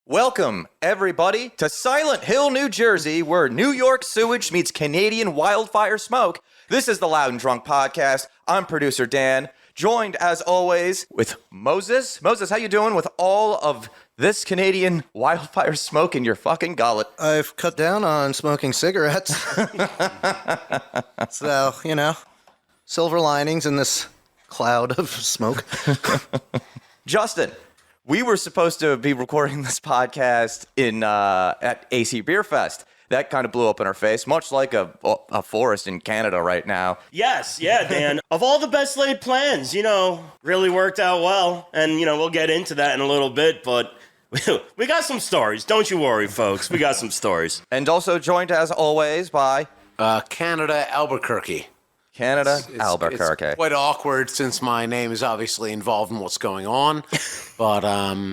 Welcome, everybody, to Silent Hill, New Jersey, where New York sewage meets Canadian wildfire smoke. This is the Loud and Drunk Podcast. I'm producer Dan, joined, as always, with Moses. Moses, how you doing with all of this Canadian wildfire smoke in your fucking gullet? I've cut down on smoking cigarettes. So, silver linings in this cloud of smoke. Justin, we were supposed to be recording this podcast at AC Beerfest. That kind of blew up in our face, much like a forest in Canada right now. Yes, yeah, Dan. Of all the best laid plans, really worked out well. And, we'll get into that in a little bit, but we got some stories. Don't you worry, folks. We got some stories. And also joined, as always, by... Canada, Albuquerque. Albuquerque. It's quite awkward since my name is obviously involved in what's going on. But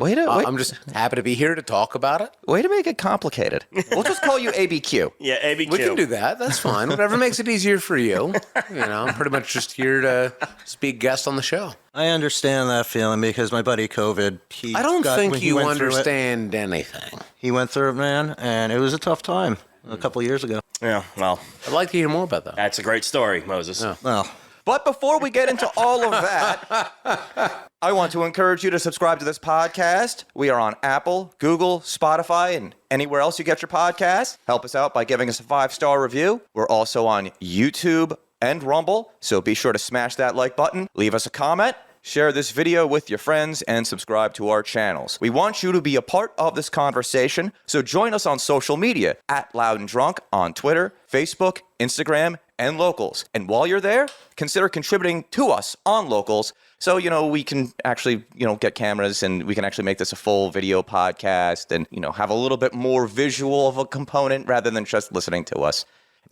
Wait. I'm just happy to be here to talk about it. Way to make it complicated. We'll just call you ABQ. Yeah, ABQ. We can do that. That's fine. Whatever makes it easier for you. I'm pretty much just here to be a guest on the show. I understand that feeling because my buddy COVID, I don't think you understand anything. He went through it, man, and it was a tough time a couple of years ago. Yeah, well, I'd like to hear more about that. that's a great story, Moses. Yeah. Well, But before we get into all of that, I want to encourage you to subscribe to this podcast. We are on Apple, Google, Spotify, and anywhere else you get your podcasts. Help us out by giving us a 5-star review. We're also on YouTube and Rumble, so be sure to smash that like button, leave us a comment, share this video with your friends, and subscribe to our channels. We want you to be a part of this conversation, so join us on social media at Loud and Drunk on Twitter, Facebook, Instagram, and Locals. And while you're there, consider contributing to us on Locals so, we can actually, get cameras and we can actually make this a full video podcast and, have a little bit more visual of a component rather than just listening to us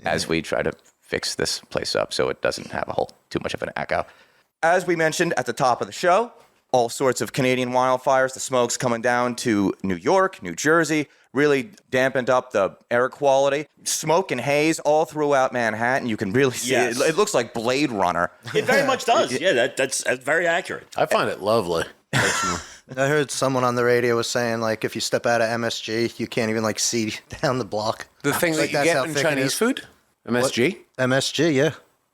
as we try to fix this place up so it doesn't have too much of an echo. As we mentioned at the top of the show, all sorts of Canadian wildfires, the smoke's coming down to New York, New Jersey, really dampened up the air quality. Smoke and haze all throughout Manhattan. You can really see it. It looks like Blade Runner. It very much does. Yeah, that's very accurate. I find it lovely. I heard someone on the radio was saying, if you step out of MSG, you can't even, see down the block. The thing that you that's get how in thick it Chinese is. food? MSG? MSG, yeah.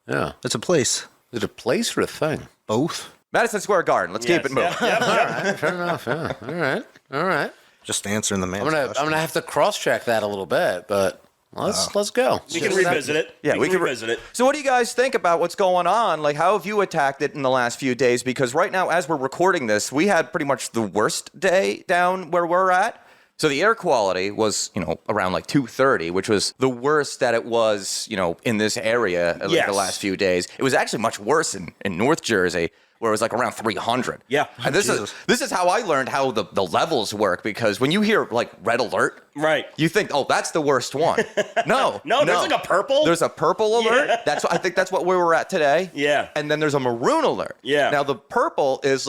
Yeah. It's a place. Is it a place or a thing? Both. Madison Square Garden. Let's keep it moving. Yep. All right, fair enough. Yeah. All right. Just answering the man's I'm question. gonna have to cross-check that a little bit, but let's go. We can revisit it. Yeah, we can revisit it. So what do you guys think about what's going on? How have you attacked it in the last few days? Because right now, as we're recording this, we had pretty much the worst day down where we're at. So the air quality was, around 230, which was the worst that it was, in this area the last few days. It was actually much worse in North Jersey, where it was around 300. Yeah. And this is how I learned how the levels work, because when you hear red alert, Right. you think, oh, that's the worst one. No, there's a purple. There's a purple alert. Yeah. I think that's what we were at today. Yeah. And then there's a maroon alert. Yeah. Now the purple is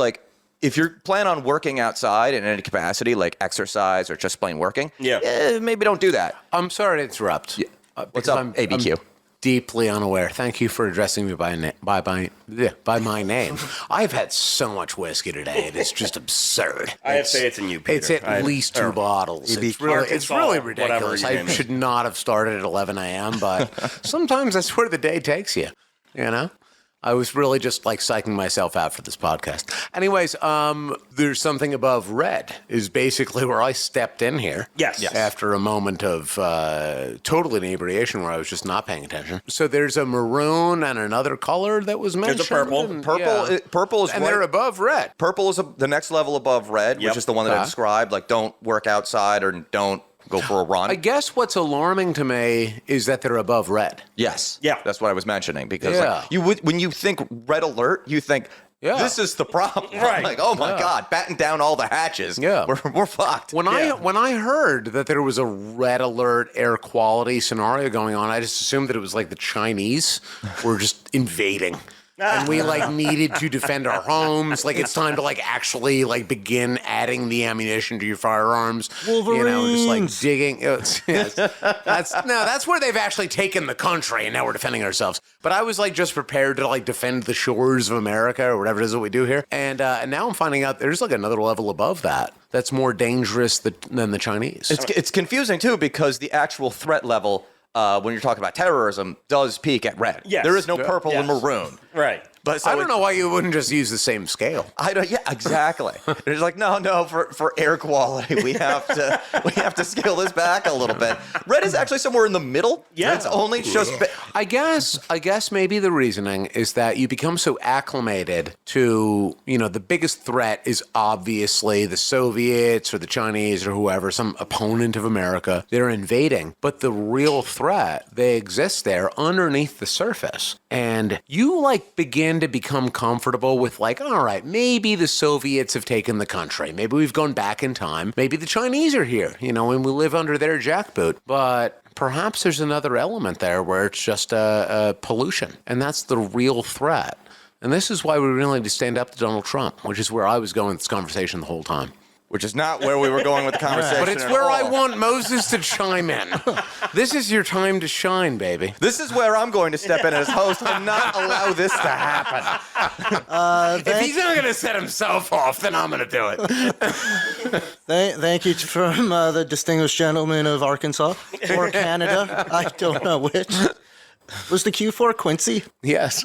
if you're planning on working outside in any capacity, like exercise or just plain working, maybe don't do that. I'm sorry to interrupt. Yeah. What's because up, I'm ABQ? Deeply unaware. Thank you for addressing me by my name. I've had so much whiskey today. It is just absurd. I have faith in you, Peter. It's at least 2 bottles. It's really ridiculous. I should not have started at 11 a.m., but sometimes that's where the day takes you, I was really just psyching myself out for this podcast. Anyways, there's something above red is basically where I stepped in here. Yes. After a moment of total inebriation where I was just not paying attention. So there's a maroon and another color that was mentioned. There's a purple. Purple is and they're above red. Purple is the next level above red, which is the one that I described. Don't work outside or don't go for a run. I guess what's alarming to me is that they're above red. Yes. Yeah. That's what I was mentioning, because when you think red alert, you think this is the problem. Right. Oh my God, batten down all the hatches. Yeah. We're fucked. When I heard that there was a red alert air quality scenario going on, I just assumed that it was the Chinese were just invading. and we like needed to defend our homes. Like it's time to like actually like begin adding the ammunition to your firearms. Wolverines. You know, just like digging. Yes. That's where they've actually taken the country, and now we're defending ourselves. But I was like just prepared to like defend the shores of America or whatever it is that we do here, and now I'm finding out there's like another level above that. That's more dangerous than the Chinese. It's confusing too because the actual threat level, when you're talking about terrorism, does peak at red. Yes. There is no purple and maroon. Right. But so I don't know why you wouldn't just use the same scale. I don't. Yeah, exactly. It's like no. For air quality, we have to scale this back a little bit. Red is actually somewhere in the middle. Yeah. It's only just. I guess maybe the reasoning is that you become so acclimated to, the biggest threat is obviously the Soviets or the Chinese or whoever, some opponent of America. They're invading, but the real threat, they exist there underneath the surface. And you like begin to become comfortable with like, all right, maybe the Soviets have taken the country. Maybe we've gone back in time. Maybe the Chinese are here, and we live under their jackboot. But perhaps there's another element there where it's just pollution. And that's the real threat. And this is why we really need to stand up to Donald Trump, which is where I was going with this conversation the whole time. Which is not where we were going with the conversation. But it's where I want Moses to chime in. This is your time to shine, baby. This is where I'm going to step in as host and not allow this to happen. If he's not going to set himself off, then I'm going to do it. Thank you from the distinguished gentleman of Arkansas or Canada. I don't know which. Was the Q4 Quincy? Yes.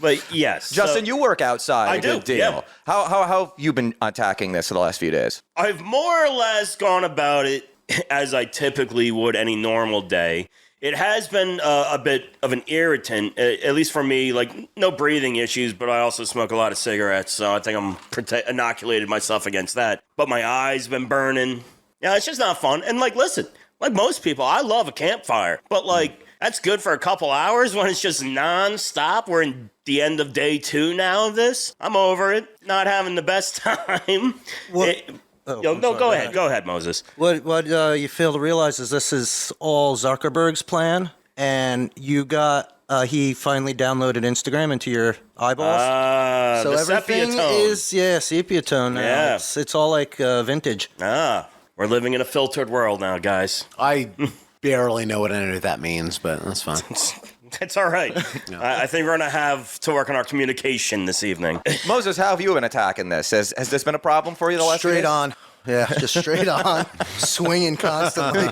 But yes. Justin, you work outside. I do, Good deal. yeah. How have you been attacking this for the last few days? I've more or less gone about it as I typically would any normal day. It has been a bit of an irritant, at least for me, like no breathing issues, but I also smoke a lot of cigarettes, so I think I'm inoculated myself against that. But my eyes been burning. Yeah, it's just not fun. And listen, like most people, I love a campfire, but that's good for a couple hours when it's just nonstop. We're in the end of day 2 now of this. I'm over it. Not having the best time. Go ahead, Moses. What you fail to realize is this is all Zuckerberg's plan, and you got he finally downloaded Instagram into your eyeballs. So the everything sepia tone. is sepia tone now. Yeah. It's all like vintage. We're living in a filtered world now, guys. I barely know what any of that means, but that's fine. It's all right. I think we're going to have to work on our communication this evening. Moses, how have you been attacking this? Has this been a problem for you the last few Straight days? on. Yeah, just straight on. Swinging constantly.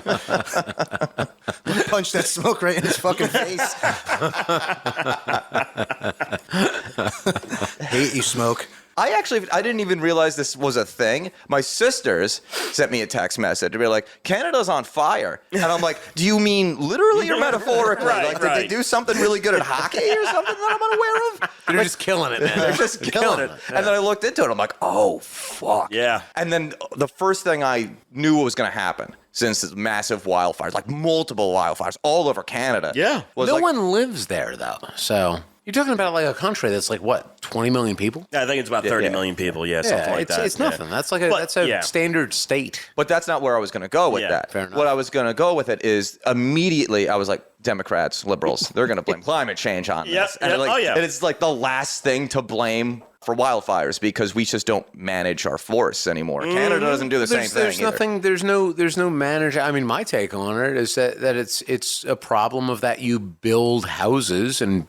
Punch that smoke right in his fucking face. Hate you, smoke. I didn't even realize this was a thing. My sisters sent me a text message to be like, Canada's on fire. And I'm like, do you mean literally or metaphorically? Did they do something really good at hockey or something that I'm unaware of? They're just killing it, man. They're just killing it. And then I looked into it. I'm like, oh, fuck. Yeah. And then the first thing I knew was going to happen, since it's massive wildfires, like multiple wildfires all over Canada. Yeah. No one lives there, though. So you're talking about like a country that's like, what, 20 million people? Yeah, I think it's about 30 million people. Yeah, something like that. It's nothing. That's like a standard state. But that's not where I was going to go with that. Fair enough. What I was going to go with it is immediately I was like, Democrats, liberals, they're going to blame climate change on this. And and it's like the last thing to blame for wildfires because we just don't manage our forests anymore. Canada doesn't do the same thing. There's nothing. There's no manage. I mean, my take on it is that it's a problem of that you build houses and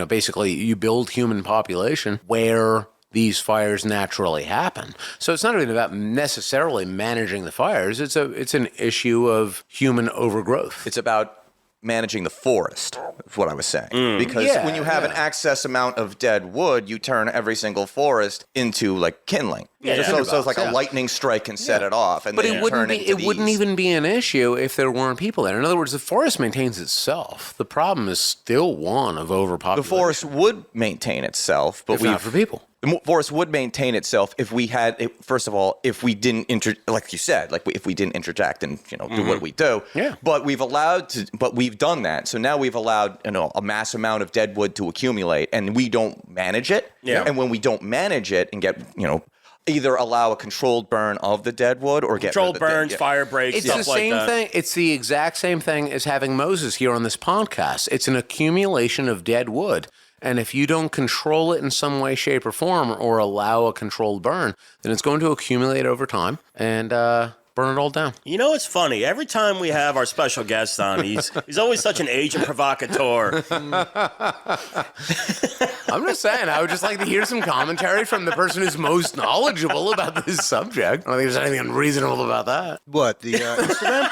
basically you build human population where these fires naturally happen. So it's not even about necessarily managing the fires. It's an issue of human overgrowth. It's about managing the forest, is what I was saying. Because when you have an excess amount of dead wood, you turn every single forest into like kindling. So it's like a lightning strike can set it off. And but then it wouldn't even be an issue if there weren't people there. In other words, the forest maintains itself. The problem is still one of overpopulation. The forest would maintain itself, but not for people. The forest would maintain itself if we had, first of all, if we didn't like you said, if we didn't interject and do what we do. Yeah. But we've done that. So now we've allowed a mass amount of dead wood to accumulate, and we don't manage it. Yeah. And when we don't manage it and get either allow a controlled burn of the dead wood or get controlled burns, fire breaks, it's stuff the same like that. thing. It's the exact same thing as having Moses here on this podcast. It's an accumulation of dead wood. And if you don't control it in some way, shape, or form, or allow a controlled burn, then it's going to accumulate over time and burn it all down. You know, it's funny. Every time we have our special guest on, he's always such an agent provocateur. I'm just saying, I would just like to hear some commentary from the person who's most knowledgeable about this subject. I don't think there's anything unreasonable about that. What, the Instagram?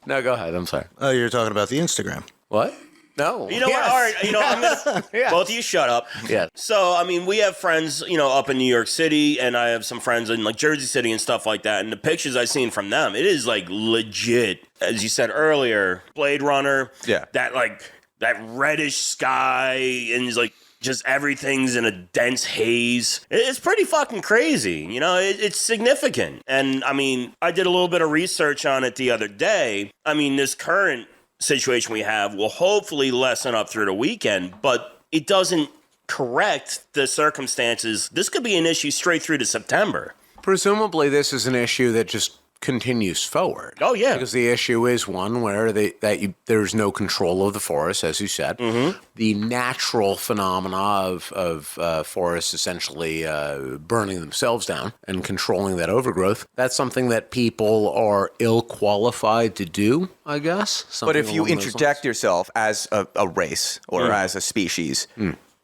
No, go ahead. I'm sorry. Oh, you're talking about the Instagram. What? No. You know what? All right. You know, I'm gonna both of you shut up. Yeah. So, I mean, we have friends, you know, up in New York City, and I have some friends in like Jersey City and stuff like that. And the pictures I've seen from them, it is like legit, as you said earlier, Blade Runner. Yeah. That reddish sky, and it's like just everything's in a dense haze. It's pretty fucking crazy. You know, it's significant. And I mean, I did a little bit of research on it the other day. I mean, this current situation we have will hopefully lessen up through the weekend, but it doesn't correct the circumstances. This could be an issue straight through to September. Presumably, this is an issue that just continues forward. Oh, yeah. Because the issue is one where there's no control of the forest, as you said. Mm-hmm. The natural phenomena of forests essentially burning themselves down and controlling that overgrowth, that's something that people are ill-qualified to do, I guess. But if you interject yourself as a race or as a species,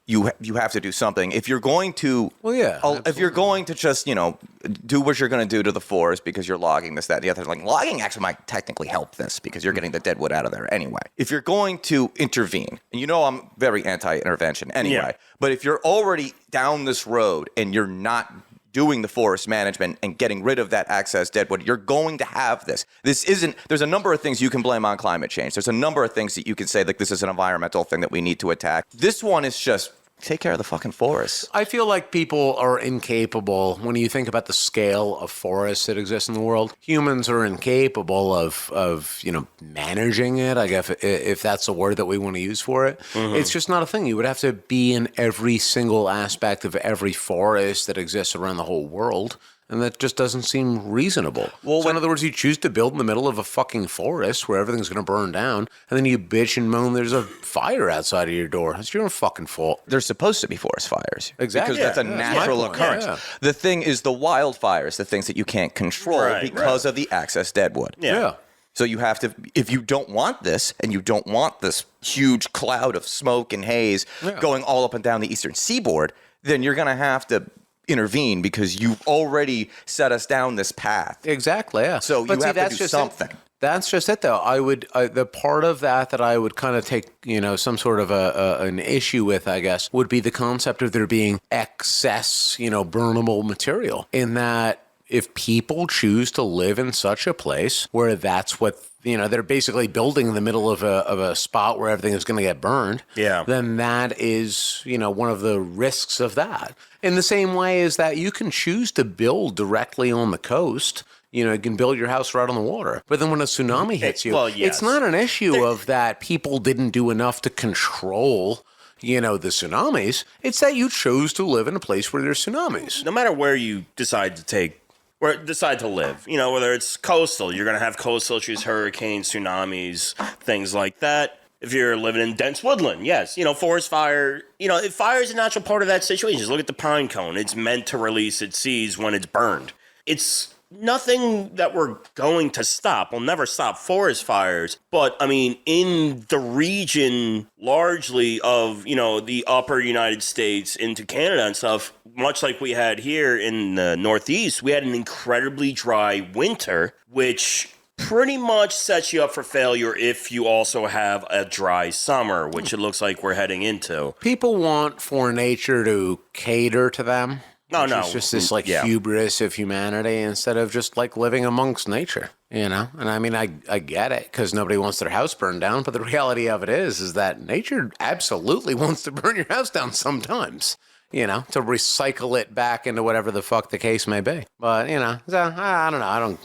you have to do something. If you're going to, if you're going to just, you know, do what you're going to do to the forest because you're logging this, that, the other, like logging actually might technically help this because you're getting the dead wood out of there anyway. If you're going to intervene, and you know I'm very anti-intervention anyway, but if you're already down this road and you're not doing the forest management and getting rid of that excess deadwood, you're going to have this. There's a number of things you can blame on climate change. There's a number of things that you can say, like, this is an environmental thing that we need to attack. This one is just take care of the fucking forests. I feel like people are incapable, when you think about the scale of forests that exist in the world, humans are incapable of you know, managing it, I guess, if that's a word that we want to use for it. Mm-hmm. It's just not a thing. You would have to be in every single aspect of every forest that exists around the whole world. And that just doesn't seem reasonable. Well, so in other words, you choose to build in the middle of a fucking forest where everything's going to burn down, and then you bitch and moan there's a fire outside of your door. That's your own fucking fault. There's supposed to be forest fires. Exactly. Because that's a natural occurrence. Yeah. The thing is the wildfires, the things that you can't control because of the excess deadwood. Yeah. So you have to, if you don't want this, and you don't want this huge cloud of smoke and haze going all up and down the eastern seaboard, then you're going to have to intervene because you've already set us down this path. Exactly, yeah. So you have to do something. That's just it, though. The part of that I would kind of take, you know, some sort of an issue with, I guess, would be the concept of there being excess, you know, burnable material. In that, if people choose to live in such a place where that's what, you know, they're basically building in the middle of a spot where everything is going to get burned, then that is, you know, one of the risks of that. In the same way as that you can choose to build directly on the coast. You know, you can build your house right on the water. But then when a tsunami hits you, it's not an issue of that people didn't do enough to control, you know, the tsunamis. It's that you chose to live in a place where there's tsunamis. No matter where you decide to live, you know, whether it's coastal, you're going to have coastal issues, hurricanes, tsunamis, things like that. If you're living in dense woodland, yes, you know, forest fire, you know, fire is a natural part of that situation. Just look at the pine cone. It's meant to release its seeds when it's burned. It's nothing that we're going to stop. We'll never stop forest fires. But, I mean, in the region largely of, you know, the upper United States into Canada and stuff, much like we had here in the Northeast, we had an incredibly dry winter, which pretty much sets you up for failure if you also have a dry summer, which it looks like we're heading into. People want for nature to cater to them. No. It's just this hubris of humanity instead of just like living amongst nature, you know? And I mean, I get it because nobody wants their house burned down. But the reality of it is that nature absolutely wants to burn your house down sometimes, you know, to recycle it back into whatever the fuck the case may be. But, you know, so, I don't know.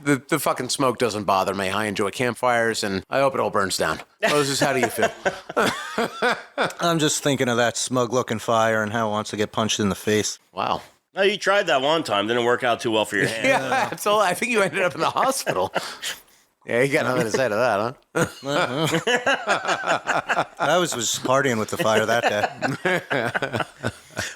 The fucking smoke doesn't bother me. I enjoy campfires and I hope it all burns down. Moses, how do you feel? I'm just thinking of that smug-looking fire and how it wants to get punched in the face. Wow. No, you tried that one time. Didn't work out too well for your hand. Yeah, so I think you ended up in the hospital. Yeah, you got nothing to say to that, huh? I was partying with the fire that day.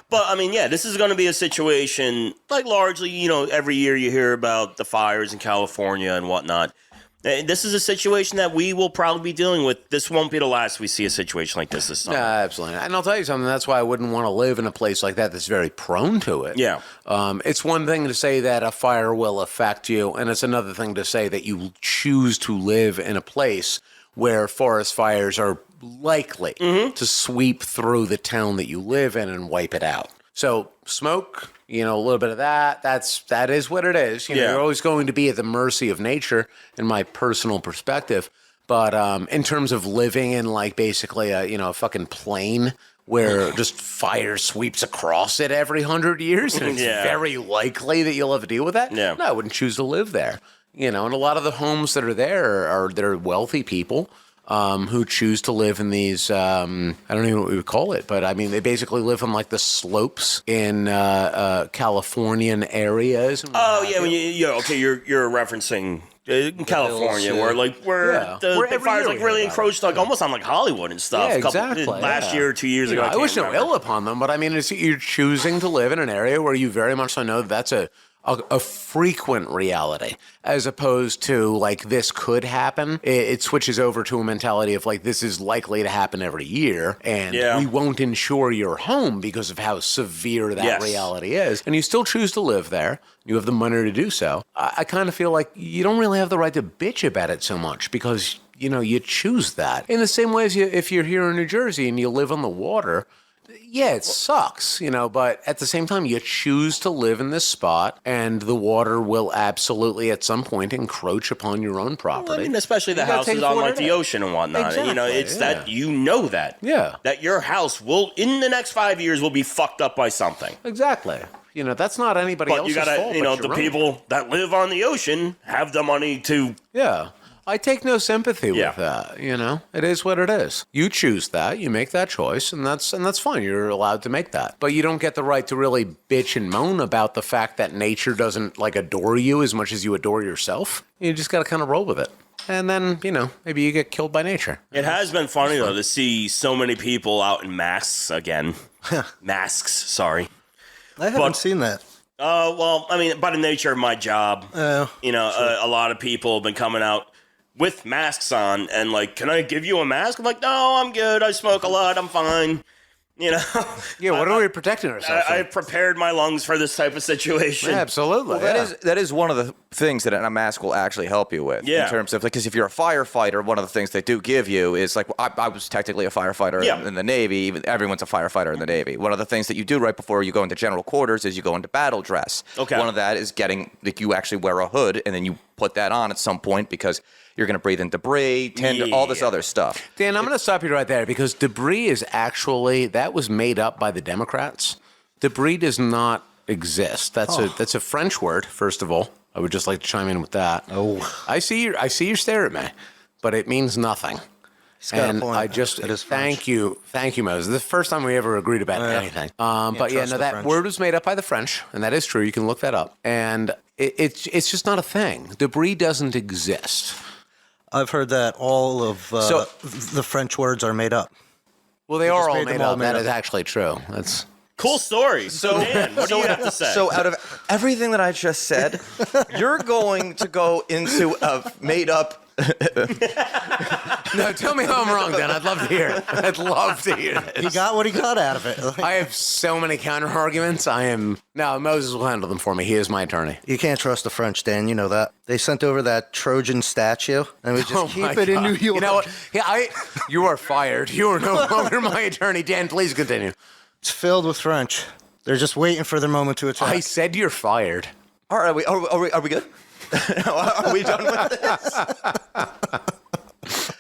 But, I mean, yeah, this is going to be a situation, like largely, every year you hear about the fires in California and whatnot. This is a situation that we will probably be dealing with. This won't be the last we see a situation like this summer. Yeah, absolutely. And I'll tell you something, that's why I wouldn't want to live in a place like that that's very prone to it. Yeah. It's one thing to say that a fire will affect you, and it's another thing to say that you choose to live in a place where forest fires are likely to sweep through the town that you live in and wipe it out. So smoke, a little bit of that is what it is. You're always going to be at the mercy of nature, in my personal perspective. But in terms of living in like basically a fucking plain where just fire sweeps across it every 100 years, and it's very likely that you'll have to deal with that. Yeah. No, I wouldn't choose to live there. And a lot of the homes that are there they're wealthy people. Who choose to live in these, I don't even know what we would call it, but I mean, they basically live on like the slopes in Californian areas. Oh, yeah, you're referencing California, hills, where the fires like really encroached, like almost on like Hollywood and stuff. Yeah, exactly. Last year or 2 years ago. I wish no ill upon them, but I mean, you're choosing to live in an area where you very much so know that's a frequent reality, as opposed to like this could happen. It switches over to a mentality of like this is likely to happen every year, and we won't insure your home because of how severe that reality is. And you still choose to live there. You have the money to do so. I kind of feel like you don't really have the right to bitch about it so much because you choose that. In the same way as if you're here in New Jersey and you live on the water. Yeah, it sucks, but at the same time, you choose to live in this spot, and the water will absolutely, at some point, encroach upon your own property. Well, I mean, especially the houses on like the ocean and whatnot. Exactly, It's that that. Yeah. That your house will, in the next 5 years, will be fucked up by something. Exactly. That's not anybody else's fault. But you gotta, the people that live on the ocean have the money to. Yeah. I take no sympathy with that, It is what it is. You choose that, you make that choice, and that's fine. You're allowed to make that. But you don't get the right to really bitch and moan about the fact that nature doesn't like adore you as much as you adore yourself. You just got to kind of roll with it. And then, maybe you get killed by nature. It has been funny, though, to see so many people out in masks again. Masks, sorry. I haven't seen that. Well, I mean, by the nature of my job, a lot of people have been coming out with masks on and like, can I give you a mask? I'm like, no, I'm good. I smoke a lot. I'm fine. Yeah, what are we protecting ourselves I prepared my lungs for this type of situation. Yeah, absolutely. Well, that is one of the things that a mask will actually help you with. Yeah. In terms of, because if you're a firefighter, one of the things they do give you is like, I was technically a firefighter in the Navy. Even everyone's a firefighter in the Navy. One of the things that you do right before you go into general quarters is you go into battle dress. Okay. One of that is you actually wear a hood and then you put that on at some point because you're going to breathe in debris, tinder, all this other stuff. Dan, I'm going to stop you right there because debris is actually, that was made up by the Democrats. Debris does not exist. That's a French word, first of all. I would just like to chime in with that. Oh. I see you stare at me, but it means nothing. And I just thank you, Moses. This is the first time we ever agreed about anything. But that word was made up by the French, and that is true. You can look that up. And it's just not a thing. Debris doesn't exist. I've heard that all of the French words are made up. Well, they are all made up. That is actually true. That's cool story. So, Dan, what do you have to say? So, out of everything that I just said, you're going to go into a made up. No, tell me how I'm wrong, Dan. I'd love to hear it. I'd love to hear this. He got what he got out of it. I have so many counter arguments. No, Moses will handle them for me. He is my attorney. You can't trust the French, Dan. You know that. They sent over that Trojan statue, and we just keep it in New York. You know what? Yeah, you are fired. You are no longer my attorney. Dan, please continue. It's filled with French. They're just waiting for their moment to attack. I said you're fired. All right, are we good? Are we done with this?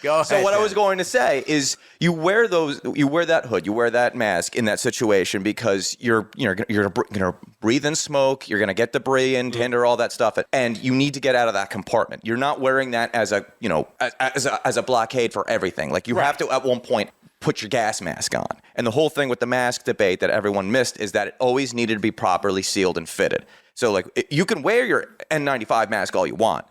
Go ahead. So what I was going to say is you wear that hood, you wear that mask in that situation because you're going to breathe in smoke, you're going to get debris and tinder, all that stuff, and you need to get out of that compartment. You're not wearing that as a blockade for everything. Like you have to at one point put your gas mask on. And the whole thing with the mask debate that everyone missed is that it always needed to be properly sealed and fitted. So like you can wear your N95 mask all you want,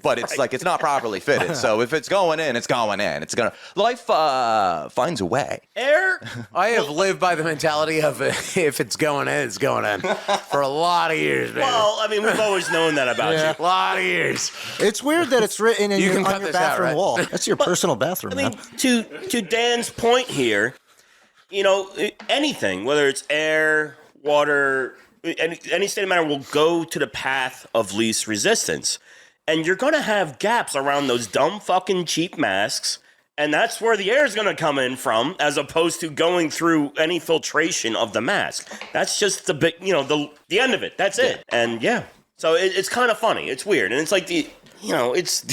but it's like it's not properly fitted. So if it's going in, it's going in. It's gonna life finds a way. Air. I have lived by the mentality of if it's going in, it's going in for a lot of years, man. Well, I mean, we've always known that about you. A lot of years. It's weird that it's written on your bathroom right? wall. That's your personal bathroom. I mean, man. to Dan's point here, you know, anything, whether it's air, water, any state of matter will go to the path of least resistance. And you're going to have gaps around those dumb fucking cheap masks. And that's where the air is going to come in from, as opposed to going through any filtration of the mask. That's just the big, you know, the end of it. That's it. And yeah, so it's kind of funny. It's weird. And it's like it's,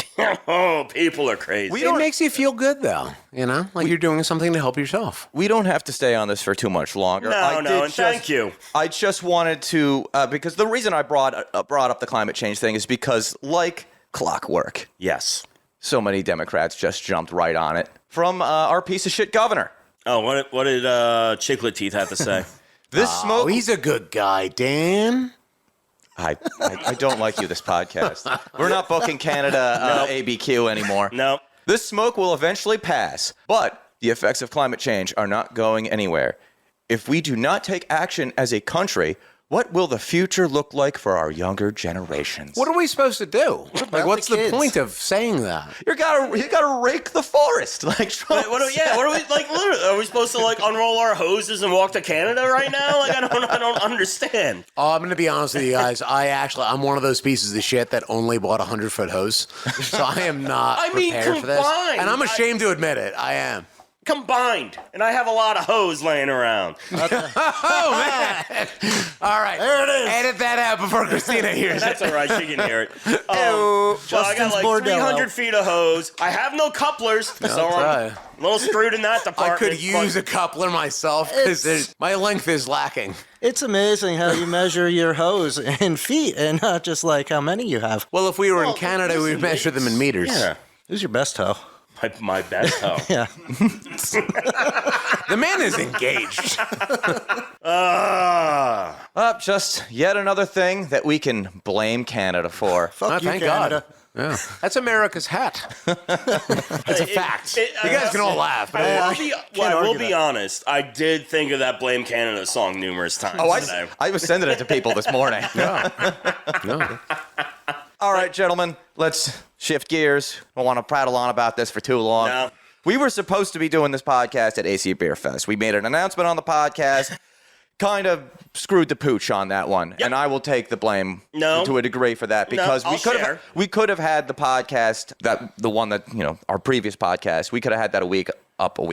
oh, people are crazy. It makes you feel good, though. You know, like you're doing something to help yourself. We don't have to stay on this for too much longer. Thank you. I just wanted to, because the reason I brought up the climate change thing is because, like clockwork, Yes. so many Democrats just jumped right on it from our piece of shit governor. Oh, what did Chiclet Teeth have to say? This smoke. Oh, he's a good guy, Dan. I don't like you, this podcast. We're not booking Canada ABQ anymore. No. This smoke will eventually pass, but the effects of climate change are not going anywhere. If we do not take action as a country, what will the future look like for our younger generations? What are we supposed to do? Like, what's the kids? point of saying that? You gotta rake the forest, like Trump. What are we like? Literally, are we supposed to like unroll our hoses and walk to Canada right now? Like, I don't understand. Oh, I'm going to be honest with you guys. I'm one of those pieces of shit that only bought a 100-foot hose. So I am not prepared for this. Combined. And I'm ashamed to admit it. I am. Combined, and I have a lot of hose laying around. Oh, man. All right. There it is. Edit that out before Christina hears That's it. all right, she can hear it. Ew. Well, I got like Bordello. 300 feet of hose. I have no couplers, so right. I'm a little screwed in that I department. could use a coupler myself because my length is lacking. It's amazing how you measure your hose in feet and not just like how many you have. Well, if we were in Canada, we'd measure them in meters. Yeah, Who's your best hoe? my best hoe. Yeah. The man is engaged. Just yet another thing that we can blame Canada for. Fuck you, Thank Canada. God. Yeah. That's America's hat. It's a fact. You guys can all laugh. But I will be honest. I did think of that Blame Canada song numerous times today. I was sending it to people this morning. no. All right, gentlemen, let's shift gears. I don't want to prattle on about this for too long. No. We were supposed to be doing this podcast at AC Beerfest. We made an announcement on the podcast, kind of screwed the pooch on that one, and I will take the blame to a degree for that because we could have had the podcast, the one that, our previous podcast, we could have had that a week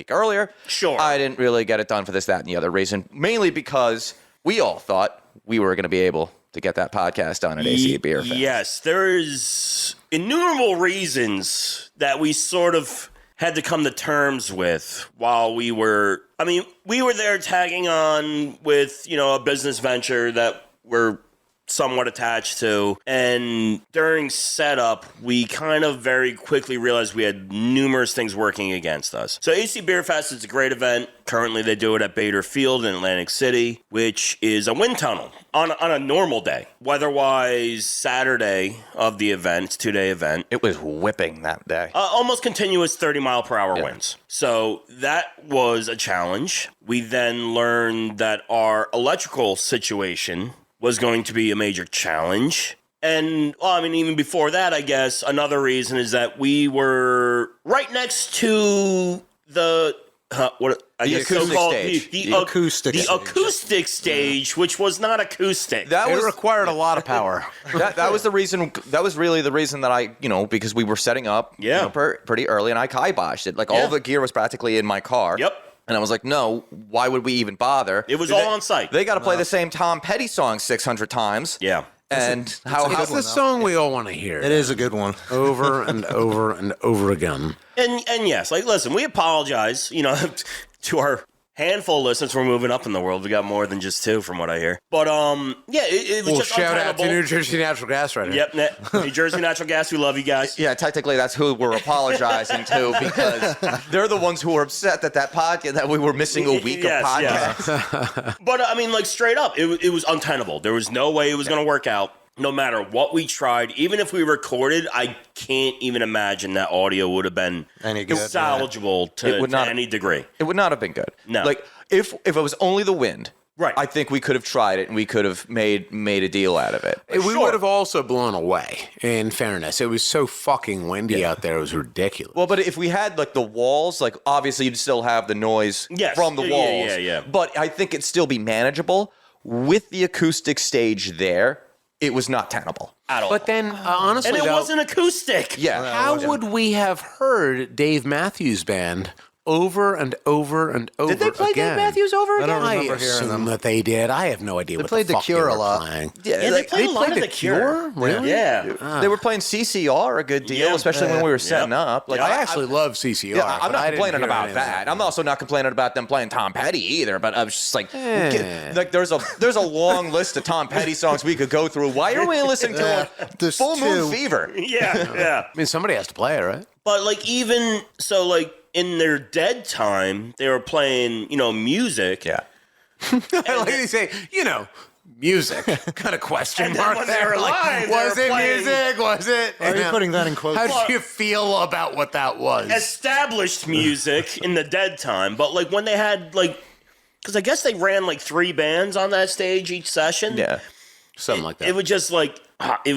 earlier. Sure. I didn't really get it done for this, that, and the other reason, mainly because we all thought we were going to be able to get that podcast done at AC Beerfest. Yes, there's innumerable reasons that we sort of had to come to terms with while we were there tagging on with, a business venture that we're somewhat attached to. And during setup, we kind of very quickly realized we had numerous things working against us. So AC Beerfest is a great event. Currently, they do it at Bader Field in Atlantic City, which is a wind tunnel on a normal day. Weather-wise, Saturday of the event, it's a 2-day event. It was whipping that day. Almost continuous 30-mile-per-hour winds. So that was a challenge. We then learned that our electrical situation was going to be a major challenge. And, even before that, I guess, another reason is that we were right next to the acoustic stage, which was not acoustic. It required a lot of power. That was the reason. That was really the reason that I, because we were setting up, pretty early, and I kiboshed it. Like all the gear was practically in my car. Yep. And I was like, no, why would we even bother? It was all on site. They got to play the same Tom Petty song 600 times. Yeah. And it's the song we all want to hear. It is a good one. Over and over and over again. And yes, listen, we apologize, to our handful of listeners. We're moving up in the world. We got more than just 2 from what I hear. But, yeah, it was just shout untenable. out to New Jersey Natural Gas right here. Yep, New Jersey Natural Gas, we love you guys. Yeah, technically that's who we're apologizing to because they're the ones who were upset that podcast that we were missing a week of podcasts. But I mean, like straight up, it was untenable. There was no way it was going to work out. No matter what we tried, even if we recorded, I can't even imagine that audio would have been any good, salvageable to any degree. It would not have been good. No. Like if it was only the wind, right? I think we could have tried it and we could have made a deal out of it. We would have also blown away. In fairness, it was so fucking windy out there; it was ridiculous. Well, but if we had like the walls, like obviously you'd still have the noise from the walls. Yeah. But I think it'd still be manageable with the acoustic stage there. It was not tenable at all. But then, honestly, and it wasn't acoustic. Yeah. How would we have heard Dave Matthews Band over and over and over again? Did they play Dave Matthews over again? I don't remember hearing assume them. that they did. I have no idea what played the fuck The Cure they a were lot. playing. Yeah, they played a lot of The Cure. Really? Yeah. They were playing CCR a good deal, especially when we were setting up. Like I actually love CCR. Yeah, I'm but not I didn't complaining hear about any of that. I'm also not complaining about them playing Tom Petty either. But I was just like, like there's a long list of Tom Petty songs we could go through. Why are we listening to There's Full Moon 2. Fever? Yeah. I mean, somebody has to play it, right? But like even so, like in their dead time, they were playing, music. Yeah. Like they say, music. Kind of question And then mark when they there. were Like, alive, they was were it playing- music? Was it? Why are you putting that in quotes? How did you feel about what that was? Established music in the dead time, but like when they had because I guess they ran like 3 bands on that stage each session. Yeah. Something like that. It was just like there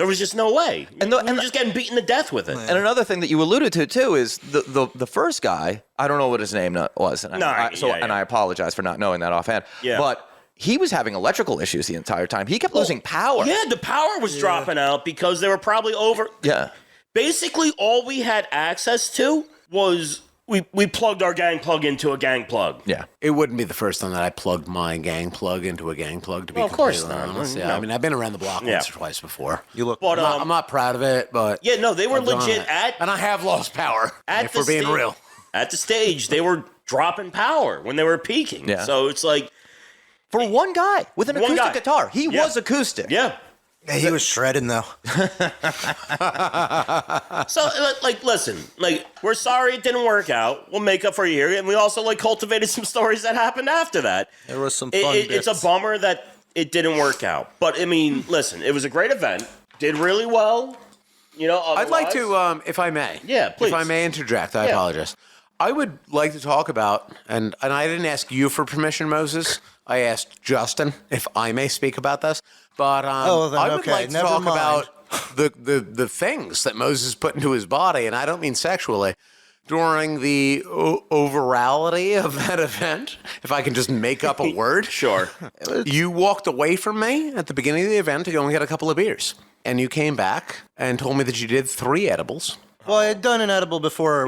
was just no way. And we were just getting beaten to death with it. And another thing that you alluded to too is the first guy. I don't know what his name was, and I apologize for not knowing that offhand. Yeah. But he was having electrical issues the entire time. He kept losing power. Yeah, the power was dropping out because they were probably over. Yeah. Basically, all we had access to was we plugged our gang plug into a gang plug. Yeah. It wouldn't be the first time that I plugged my gang plug into a gang plug, to be Of course completely not. honest. Yeah, No. I mean, I've been around the block once or twice before. You look. But I'm not proud of it, but yeah, no, they were I've done legit it. at and I have lost power. If we're being real, at the stage, they were dropping power when they were peaking. Yeah. So it's like For one guy with an One acoustic guy. guitar, he was acoustic. yeah. Yeah, he was shredding though. So, listen, we're sorry it didn't work out. We'll make up for a year, and we also cultivated some stories that happened after that. There was some fun It's a bits. bummer that it didn't work out, but I mean, listen, it was a great event. Did really well. I'd like otherwise. to, if I may. Yeah, please. If I may interject, I Yeah. apologize. I would like to talk about, and I didn't ask you for permission, Moses. I asked Justin if I may speak about this. But then I would okay, like to never talk mind. about the things that Moses put into his body, and I don't mean sexually, during the overality of that event, if I can just make up a word. Sure. You walked away from me at the beginning of the event. You only had a couple of beers. And you came back and told me that you did 3 edibles. Well, I had done an edible before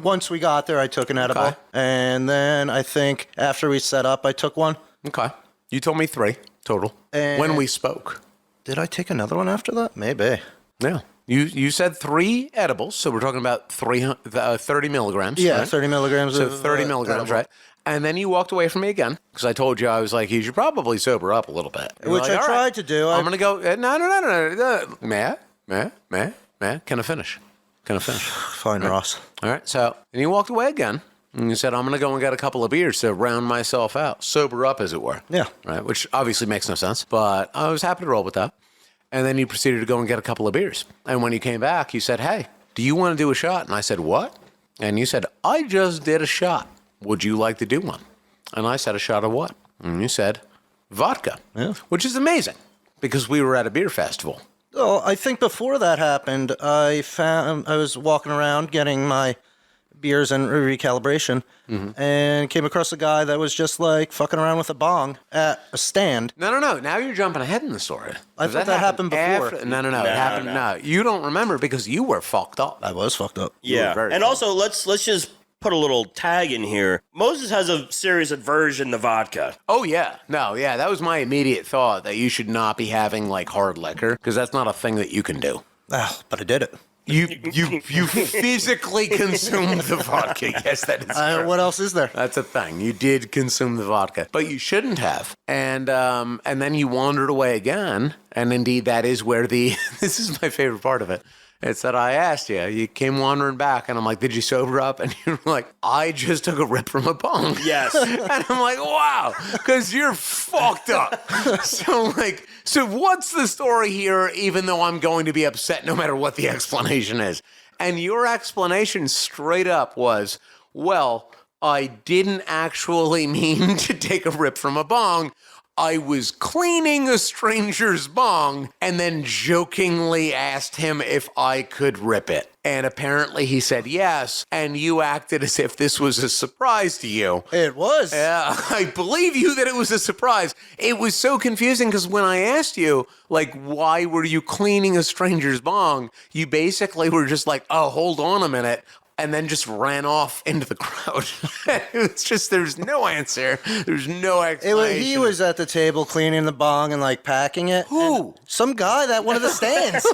once we got there, I took an edible, Okay. and then I think after we set up, I took one. Okay. You told me 3 total And- when we spoke. Did I take another one after that? Maybe. Yeah. You said 3 edibles, so we're talking about 30 milligrams. Yeah, right? 30 milligrams. So of 30 milligrams, edible. right? And then you walked away from me again because I told you, I was like, you should probably sober up a little bit. And Which you're like, I "All tried right, to do. I'm going to go, no. May, can I finish? Fine, Ross. All right. So, and you walked away again. And you said, I'm going to go and get a couple of beers to round myself out, sober up, as it were. Yeah. Right. Which obviously makes no sense, but I was happy to roll with that. And then you proceeded to go and get a couple of beers. And when you came back, you said, hey, do you want to do a shot? And I said, what? And you said, I just did a shot. Would you like to do one? And I said, a shot of what? And you said, vodka. Yeah. Which is amazing because we were at a beer festival. Oh, I think before that happened, I was walking around getting my beers and recalibration, and came across a guy that was just fucking around with a bong at a stand. No. Now you're jumping ahead in the story. I thought that happened before. No. It happened. No, you don't remember because you were fucked up. I was fucked up. Yeah. very And fun. also, let's just put a little tag in here. Moses has a serious aversion to vodka. Oh, yeah. No, yeah. That was my immediate thought that you should not be having hard liquor because that's not a thing that you can do. Oh, but I did it. You physically consumed the vodka. Yes, that is correct. What else is there? That's a thing. You did consume the vodka, but you shouldn't have. And then you wandered away again. And indeed, that is where this is my favorite part of it. It's that I asked you. You came wandering back, and I'm like, did you sober up? And you're like, I just took a rip from a bong. Yes. And I'm like, wow, because you're fucked up. So what's the story here, even though I'm going to be upset no matter what the explanation is? And your explanation straight up was, well, I didn't actually mean to take a rip from a bong. I was cleaning a stranger's bong and then jokingly asked him if I could rip it. And apparently he said yes, and you acted as if this was a surprise to you. It was. Yeah, I believe you that it was a surprise. It was so confusing because when I asked you, like, why were you cleaning a stranger's bong, you basically were just like, oh, hold on a minute. And then just ran off into the crowd. It's just, there's no answer. There's no explanation. He was at the table cleaning the bong and like packing it. Who? Some guy at one of the stands.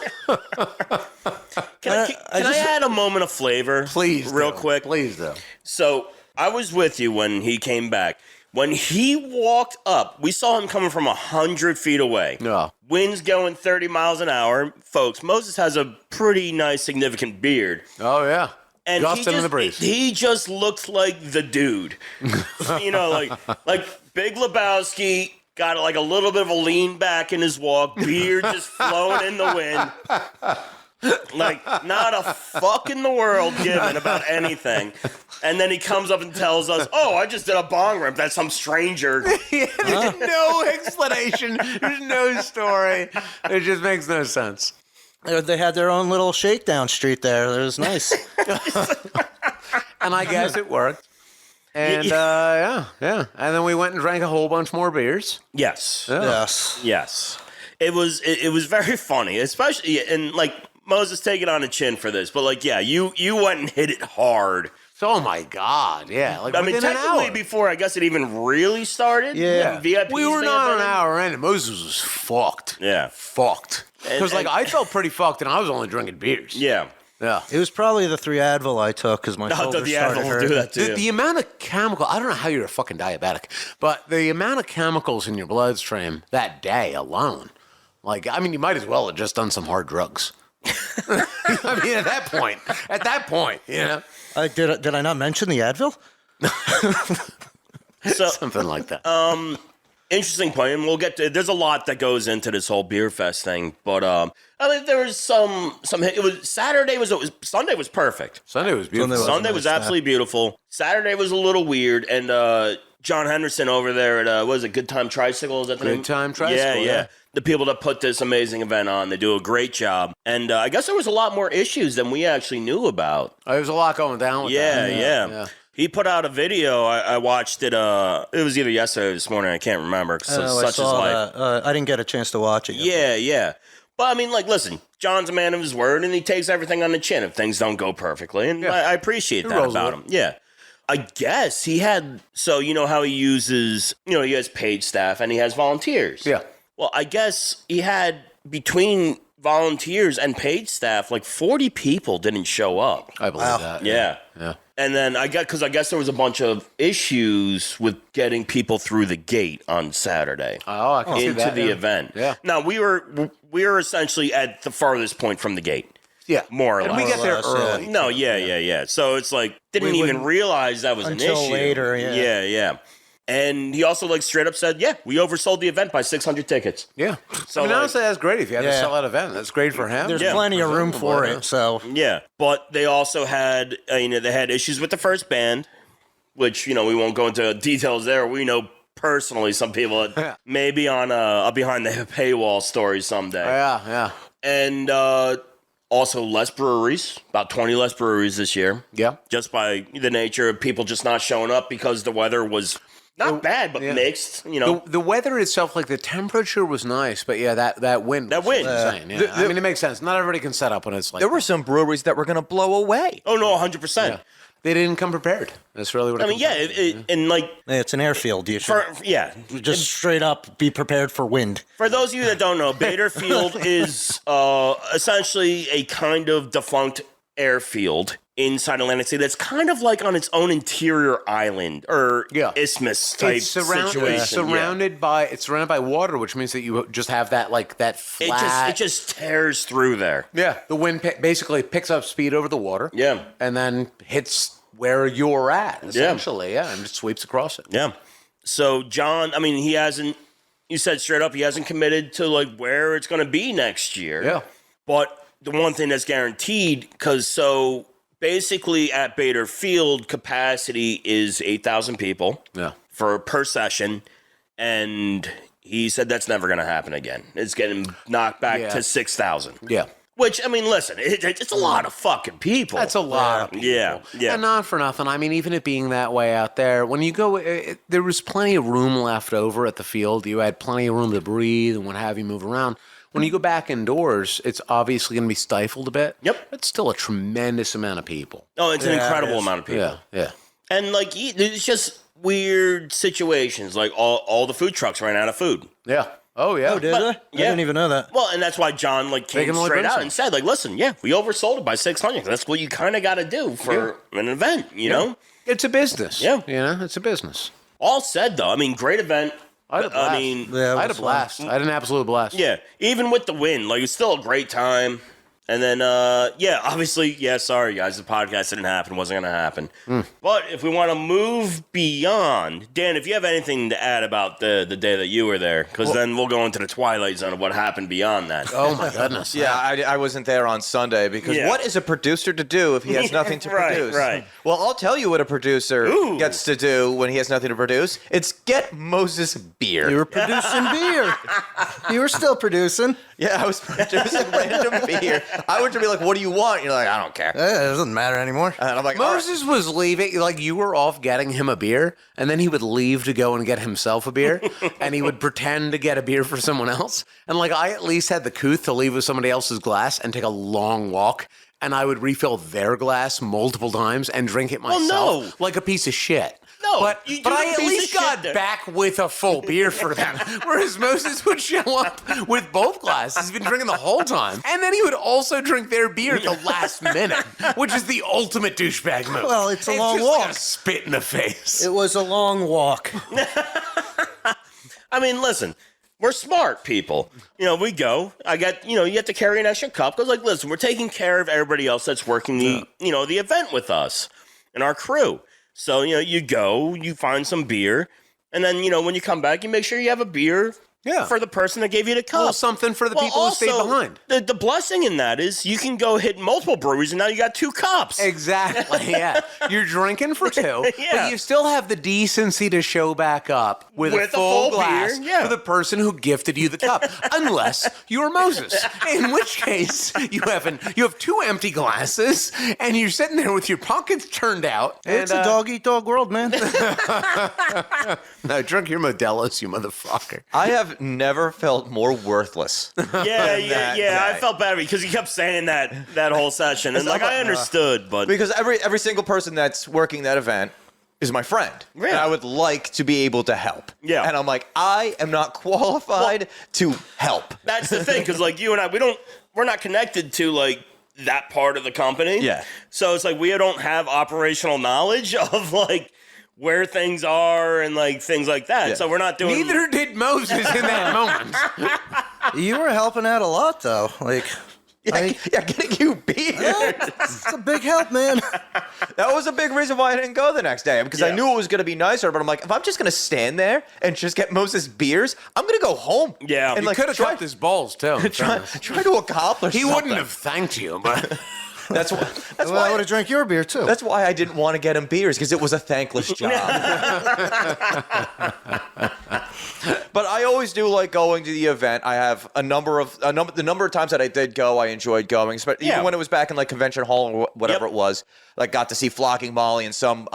Can I add a moment of flavor? Please, real quick. Please, though. So I was with you when he came back. When he walked up, we saw him coming from 100 feet away. No. Winds going 30 miles an hour. Folks, Moses has a pretty nice, significant beard. Oh, yeah. And Gusting in the breeze. he just looked like the dude. like Big Lebowski, got like a little bit of a lean back in his walk, beard just flowing in the wind. Like, not a fuck in the world given about anything. And then he comes up and tells us, oh, I just did a bong rip. That's some stranger. There's no explanation. There's no story. It just makes no sense. They had their own little shakedown street there. It was nice. And I guess it worked. And yeah. And then we went and drank a whole bunch more beers. Yes. Yeah. Yes. It was very funny, especially, and like, Moses, take it on the chin for this, but like, yeah, you went and hit it hard. Oh my God, yeah. Like, I mean, within an technically hour. before I guess it even really started. Yeah. VIPs We were may not have an been in. hour in, and Moses was fucked. Yeah. Fucked. Because, like, I felt pretty fucked, and I was only drinking beers. Yeah. Yeah. It was probably the 3 Advil I took because my shoulder the started Advil will hurting. do that too. The amount of chemical, I don't know how you're a fucking diabetic, but the amount of chemicals in your bloodstream that day alone, like, I mean, you might as well have just done some hard drugs. I mean, at that point, you know? Did I not mention the Advil? So, Something like that. interesting point, and we'll get to. There's a lot that goes into this whole beer fest thing, but I think there was some. It was Sunday was perfect. Sunday was beautiful. Sunday was absolutely beautiful. Saturday was a little weird, and John Henderson over there at what is it, Good Time Tricycle? Is that the name? Good Time Tricycle, yeah. The people that put this amazing event on, they do a great job. And I guess there was a lot more issues than we actually knew about. There was a lot going down with that. Yeah. He put out a video. I watched it. It was either yesterday or this morning. I can't remember. Such is life. I didn't get a chance to watch it yet. Yeah. But I mean, like, listen, John's a man of his word, and he takes everything on the chin if things don't go perfectly. And I appreciate that about him. Yeah. I guess he had, so you know how he uses, he has paid staff and he has volunteers. Yeah. Well, I guess he had between volunteers and paid staff, like 40 people didn't show up. I believe that. Yeah. Yeah. And then I guess there was a bunch of issues with getting people through the gate on Saturday. Oh, I can see that. Into the event. Yeah. Now we were essentially at the farthest point from the gate. Yeah. More or and less. we get there early. No, yeah. So it's like, didn't even realize that was an issue. Until later, yeah. Yeah. And he also straight up said, yeah, we oversold the event by 600 tickets. Yeah. So honestly, that's great. If you had a Yeah. sellout event, that's great for him. There's plenty of room for it, so. Yeah. But they also had, they had issues with the first band, which, we won't go into details there. We know personally some people that may be on a behind the paywall story someday. Yeah. And also less breweries, about 20 less breweries this year. Yeah. Just by the nature of people just not showing up because the weather was not bad, but mixed, The weather itself, like the temperature was nice, but yeah, that wind. That wind. Insane. Yeah. I mean, it makes sense. Not everybody can set up when it's like. There were some breweries that were going to blow away. Oh, no, 100%. Yeah. They didn't come prepared. That's really what I mean, and like. It's an airfield. You should just straight up be prepared for wind. For those of you that don't know, Bader Field is essentially a kind of defunct airfield inside Atlantic City that's kind of like on its own interior island or isthmus type situation. It's surrounded by water, which means that you just have that flat. It just tears through there. Yeah, the wind basically picks up speed over the water. Yeah, and then hits where you're at essentially. Yeah, and just sweeps across it. Yeah. So John, I mean, he hasn't. You said straight up he hasn't committed to like where it's going to be next year. Yeah, but the one thing that's guaranteed, because basically at Bader Field, capacity is 8,000 people per session. And he said that's never going to happen again. It's getting knocked back to 6,000. Yeah. Which, I mean, listen, it's a lot of fucking people. That's a lot of people. Yeah. And not for nothing. I mean, even it being that way out there, when you go, there was plenty of room left over at the field. You had plenty of room to breathe and what have you, move around. When you go back indoors, it's obviously going to be stifled a bit. Yep. It's still a tremendous amount of people. Oh, it's an incredible amount of people. Yeah. And, like, it's just weird situations. Like, all the food trucks ran out of food. Yeah. Oh, yeah. Oh, did they? I didn't even know that. Well, and that's why John, like, came straight out and said, like, listen, we oversold it by 600. That's what you kind of got to do for an event, you know? It's a business. Yeah. You know, it's a business. All said, though, I mean, great event. I had a blast. I had an absolute blast. Yeah, even with the win, like, it's still a great time. And then, obviously, sorry, guys, the podcast didn't happen. It wasn't going to happen. But if we want to move beyond, Dan, if you have anything to add about the day that you were there, because then we'll go into the twilight zone of what happened beyond that. Oh, my goodness. I wasn't there on Sunday because what is a producer to do if he has nothing to produce? Right. Well, I'll tell you what a producer gets to do when he has nothing to produce. It's get Moses beer. You were producing beer. You were still producing. Yeah, I was producing random beer. I would just be like, what do you want? And you're like, I don't care. It doesn't matter anymore. And I'm like, Moses was leaving, like you were off getting him a beer, and then he would leave to go and get himself a beer, and he would pretend to get a beer for someone else. And like I at least had the couth to leave with somebody else's glass and take a long walk, and I would refill their glass multiple times and drink it myself like a piece of shit. No, but I at least got there. back with a full beer for them. Whereas Moses would show up with both glasses. He's been drinking the whole time. And then he would also drink their beer at the last minute, which is the ultimate douchebag move. Well, it's a long just walk. Like a spit in the face. It was a long walk. I mean, listen, we're smart people. You know, we go. I got, you have to carry an extra cup because, like, listen, we're taking care of everybody else that's working the event with us and our crew. So, you go, you find some beer, and then, when you come back, you make sure you have a beer for the person that gave you the cup. Well, something for the people who stayed behind. The blessing in that is you can go hit multiple breweries, and now you got 2 cups. Exactly, yeah. You're drinking for 2, but you still have the decency to show back up with a full glass beer, for the person who gifted you the cup, unless you're Moses, in which case you have 2 empty glasses, and you're sitting there with your pockets turned out. It's a dog-eat-dog world, man. No, drink your Modelo's, you motherfucker. I have never felt more worthless. I felt bad because he kept saying that whole session, and I understood, but because every single person that's working that event is my friend, and I would like to be able to help. Yeah, and I'm like, I am not qualified to help. That's the thing, because like you and I, we're not connected to like that part of the company. Yeah, so it's like we don't have operational knowledge of like where things are and like things like that. Yeah. So we're not doing. Neither did Moses in that moment. You were helping out a lot, though. Like, getting you beer. It's a big help, man. That was a big reason why I didn't go the next day because I knew it was going to be nicer. But I'm like, if I'm just going to stand there and just get Moses beers, I'm going to go home. Yeah, and he could have dropped his balls too. Try to accomplish. He wouldn't have thanked you, but. That's why I would have drank your beer too. That's why I didn't want to get him beers because it was a thankless job. But I always do like going to the event. I have the number of times that I did go, I enjoyed going. Even when it was back in like convention hall or whatever it was. Like got to see Flocking Molly and some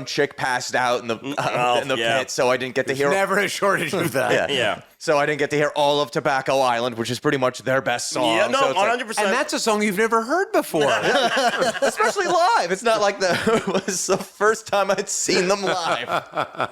chick passed out in the pit, so I didn't get to hear. Never a shortage of that. Yeah. so I didn't get to hear all of Tobacco Island, which is pretty much their best song. Yeah, no, so it's 100%. And that's a song you've never heard before. especially live. It's not like it was the first time I'd seen them live.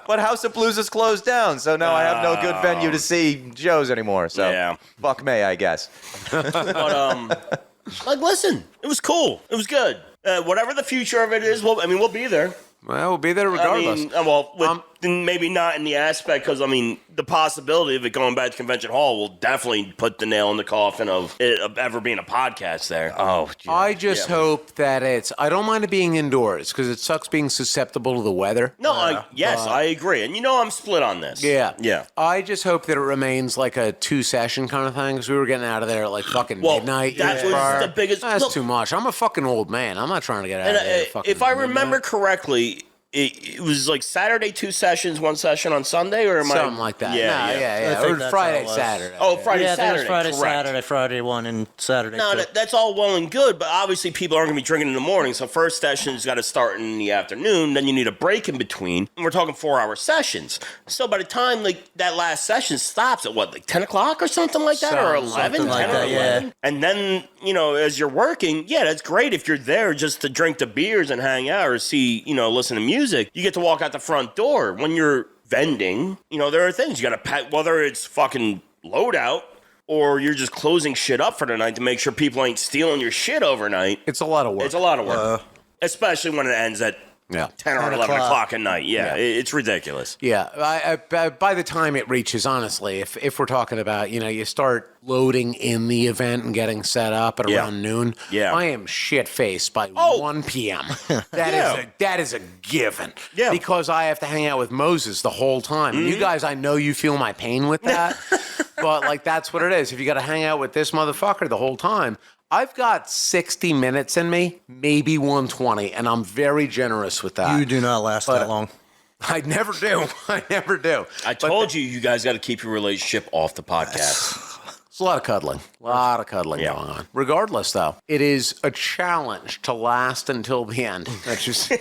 But House of Blues is closed down, so now I have no good venue to see Joe's anymore. So Yeah. fuck me, I guess. But like, listen, it was cool. It was good. Whatever the future of it is, we'll be there. Well, we'll be there regardless. I mean, maybe not in the aspect, because, I mean, the possibility of it going back to Convention Hall will definitely put the nail in the coffin of it ever being a podcast there. Oh, I just hope that I don't mind it being indoors, because it sucks being susceptible to the weather. No, I agree. And I'm split on this. Yeah. Yeah. I just hope that it remains like a 2-session kind of thing, because we were getting out of there at like fucking midnight. That was the biggest... That's too much. I'm a fucking old man. I'm not trying to get out of there. If I remember correctly, it was like Saturday 2 sessions, 1 session on Sunday, or something like that. Yeah. I think Or that's Friday, how it was. Saturday. Oh, Friday, Yeah, I think it was Saturday. Friday, correct. Saturday, Friday 1, and Saturday No, 2. that's all well and good, but obviously people aren't going to be drinking in the morning, so first session's got to start in the afternoon, then you need a break in between, and we're talking 4-hour sessions. So by the time that last session stops at like 10 o'clock or something like that, or 11, 10 like or that, 11. yeah. And then, as you're working, that's great if you're there just to drink the beers and hang out or see, listen to music. You get to walk out the front door. When you're vending, there are things you got to pack, whether it's fucking loadout or you're just closing shit up for the night to make sure people ain't stealing your shit overnight. It's a lot of work. It's a lot of work. Especially when it ends at 10 or 11 o'clock at night. Yeah. It's ridiculous. Yeah, by the time it reaches, honestly, if we're talking about, you start loading in the event and getting set up at around noon, I am shit-faced by 1 p.m. That is a given. Yeah. Because I have to hang out with Moses the whole time. Mm-hmm. You guys, I know you feel my pain with that, but, that's what it is. If you got to hang out with this motherfucker the whole time, I've got 60 minutes in me, maybe 120, and I'm very generous with that. You do not last that long. I never do. I never do. I told you guys got to keep your relationship off the podcast. It's a lot of cuddling. going on. Regardless, though, it is a challenge to last until the end. That's just,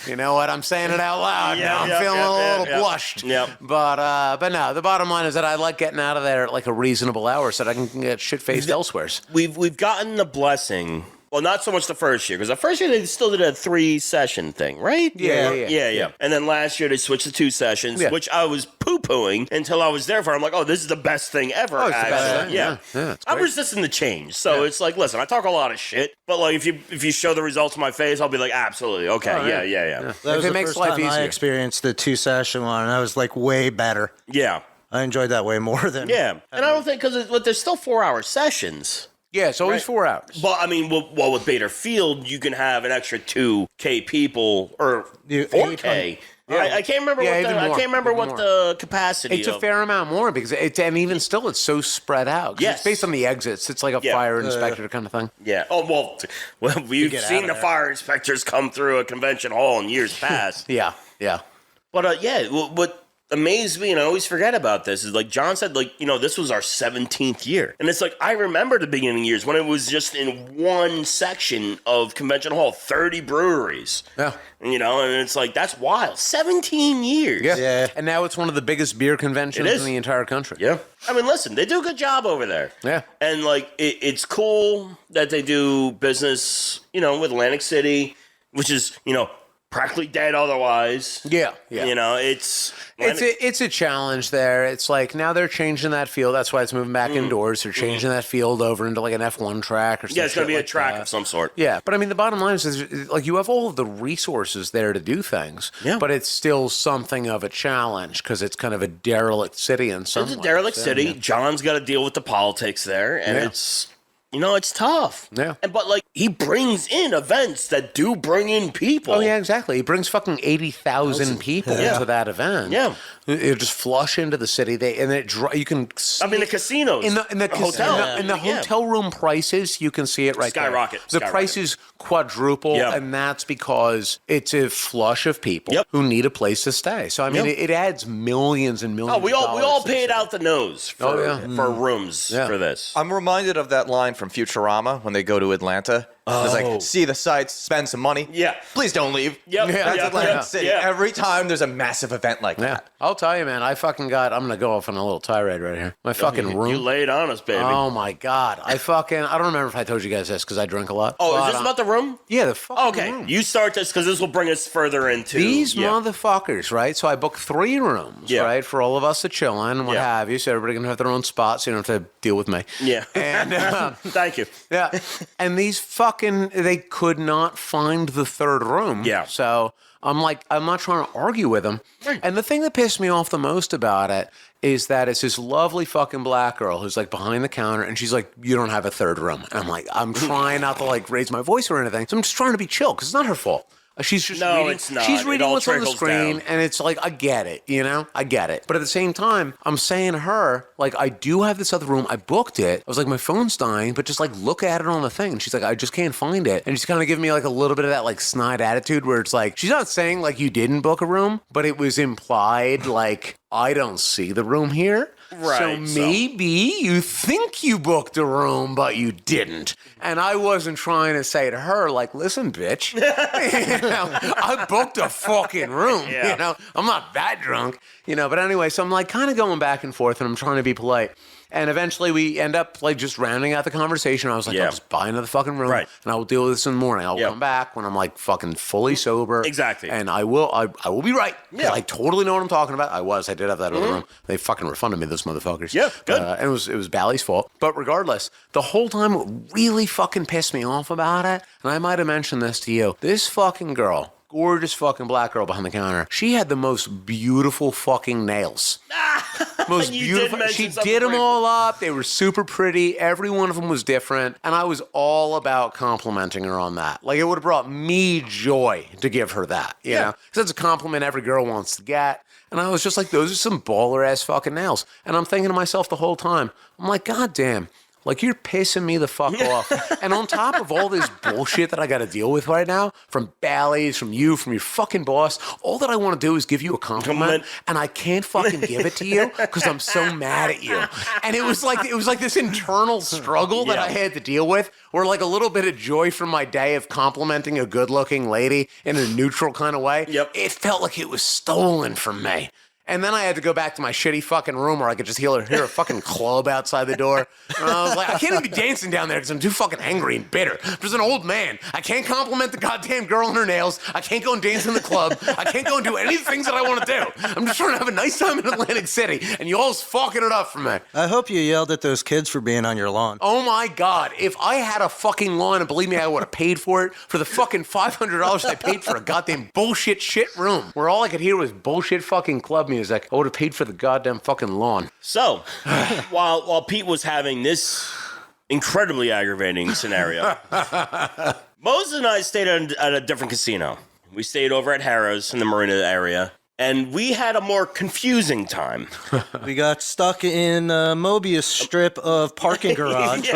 you know what? I'm saying it out loud. Now I'm feeling a little blushed. Yep. But no, the bottom line is that I like getting out of there at like a reasonable hour so that I can get shit-faced elsewhere. We've gotten the blessing. Well, not so much the first year, because the first year they still did a 3-session thing, right? Yeah. And then last year they switched to 2 sessions, which I was poo-pooing until I was there for. I'm like, this is the best thing ever. Oh, it's the best thing. Yeah, I'm resisting the change. So it's like, listen, I talk a lot of shit, but like if you show the results on my face, I'll be like, absolutely, okay, yeah. That was it the makes first life time I easier. experienced the 2-session one, and I was like way better. Yeah. I enjoyed that way more than... Yeah. And I don't think, because there's still 4-hour sessions. Yeah, it's always 4 hours. But I mean, with Bader Field, you can have an extra 2K people or 4K. I can't remember. I can't remember what the capacity. It's a fair amount more because and even still, it's so spread out. 'Cause it's based on the exits. It's like a fire inspector kind of thing. Yeah. Oh well, we've seen the fire inspectors come through a convention hall in years past. Yeah. But what amazed me, and I always forget about this, is like John said, this was our 17th year. And it's like, I remember the beginning years when it was just in one section of Convention Hall, 30 breweries. Yeah. And it's like, that's wild. 17 years. Yeah. And now it's one of the biggest beer conventions in the entire country. Yeah. I mean, listen, they do a good job over there. Yeah. And it's cool that they do business, with Atlantic City, which is, practically dead otherwise. Yeah. It's a challenge there. It's like now they're changing that field. That's why it's moving back indoors. They're changing that field over into like an F1 track or something. Yeah, it's going to be a track of some sort. Yeah, but I mean, the bottom line is like you have all of the resources there to do things. Yeah. But it's still something of a challenge because it's kind of a derelict city in some ways. It's a derelict city. Yeah. John's got to deal with the politics there, and it's tough. Yeah. But he brings in events that do bring in people. Oh yeah, exactly. He brings fucking 80,000 people to that event. Yeah. It just flush into the city. You can. I mean, the casinos in the hotel in the hotel room prices, you can see it right Skyrocket. there. The prices quadruple, and that's because it's a flush of people who need a place to stay. So I mean, it adds millions and millions. Oh, we all paid out the nose for rooms for this. I'm reminded of that line from Futurama when they go to Atlanta It's like, see the sights, spend some money. Yeah. Please don't leave. Yep. That's Yep. Atlantic Yep. City. Yep. Every time there's a massive event like that. I'll tell you, man, I'm going to go off on a little tirade right here. My fucking room. You laid on us, baby. Oh, my God. I don't remember if I told you guys this because I drink a lot. Oh, but, is this about the room? Yeah, the fucking Okay, room. you start this because this will bring us further into... These motherfuckers, right? So I booked 3 rooms, Yeah. right, for all of us to chill in and what have you. So everybody can have their own spot so you don't have to deal with me. Yeah. And Thank you. yeah. And these they could not find the 3rd room. Yeah. So I'm like, I'm not trying to argue with them. And the thing that pissed me off the most about it is that it's this lovely fucking black girl who's like behind the counter and she's like, you don't have a 3rd room. And I'm like, I'm trying not to like raise my voice or anything. So I'm just trying to be chill because it's not her fault. She's just reading. It's not. She's It reading all what's on the trickles screen, down. and it's like, I get it, I get it. But at the same time, I'm saying to her, like, I do have this other room. I booked it. I was like, my phone's dying, but just like look at it on the thing. And she's like, I just can't find it. And she's kind of giving me like a little bit of that like snide attitude where it's like, she's not saying like you didn't book a room, but it was implied like, I don't see the room here. Right, So maybe you think you booked a room, but you didn't. And I wasn't trying to say to her, like, listen, bitch, I booked a fucking room. Yeah. I'm not that drunk, But anyway, so I'm like kind of going back and forth, and I'm trying to be polite. And eventually we end up like just rounding out the conversation. I was like, I'll just buy another fucking room, Right. and I will deal with this in the morning. I'll come back when I'm like fucking fully sober. Exactly. And I will be right. Yeah. I totally know what I'm talking about. I did have that other room. They fucking refunded me, those motherfuckers. Yeah, good. And it was Bally's fault. But regardless, the whole time what really fucking pissed me off about it, and I might have mentioned this to you, this fucking girl, gorgeous fucking black girl behind the counter, she had the most beautiful fucking nails. Most You beautiful. did mention She something did them briefly. all up. They were super pretty. Every one of them was different. And I was all about complimenting her on that. Like, it would have brought me joy to give her that, you know? Because that's a compliment every girl wants to get. And I was just like, those are some baller-ass fucking nails. And I'm thinking to myself the whole time, I'm like, God damn. Like, you're pissing me the fuck off. And on top of all this bullshit that I got to deal with right now, from Bally's, from you, from your fucking boss, all that I want to do is give you a compliment, and I can't fucking give it to you because I'm so mad at you. And it was like this internal struggle that I had to deal with, where like a little bit of joy from my day of complimenting a good-looking lady in a neutral kind of way, it felt like it was stolen from me. And then I had to go back to my shitty fucking room where I could just hear a fucking club outside the door. And I was like, I can't even be dancing down there because I'm too fucking angry and bitter. I'm just an old man. I can't compliment the goddamn girl on her nails. I can't go and dance in the club. I can't go and do any of the things that I want to do. I'm just trying to have a nice time in Atlantic City, and you all's fucking it up for me. I hope you yelled at those kids for being on your lawn. Oh my God. If I had a fucking lawn, and believe me, I would have paid for it for the fucking $500 I paid for a goddamn bullshit shit room where all I could hear was bullshit fucking club music. I would have paid for the goddamn fucking lawn. So, while Pete was having this incredibly aggravating scenario, Moses and I stayed at a different casino. We stayed over at Harrah's in the Marina area, and we had a more confusing time. We got stuck in a Mobius strip of parking garage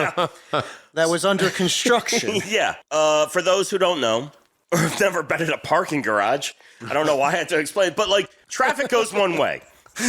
that was under construction. Yeah. For those who don't know, or have never been in a parking garage, I don't know why I had to explain, but like traffic goes one way.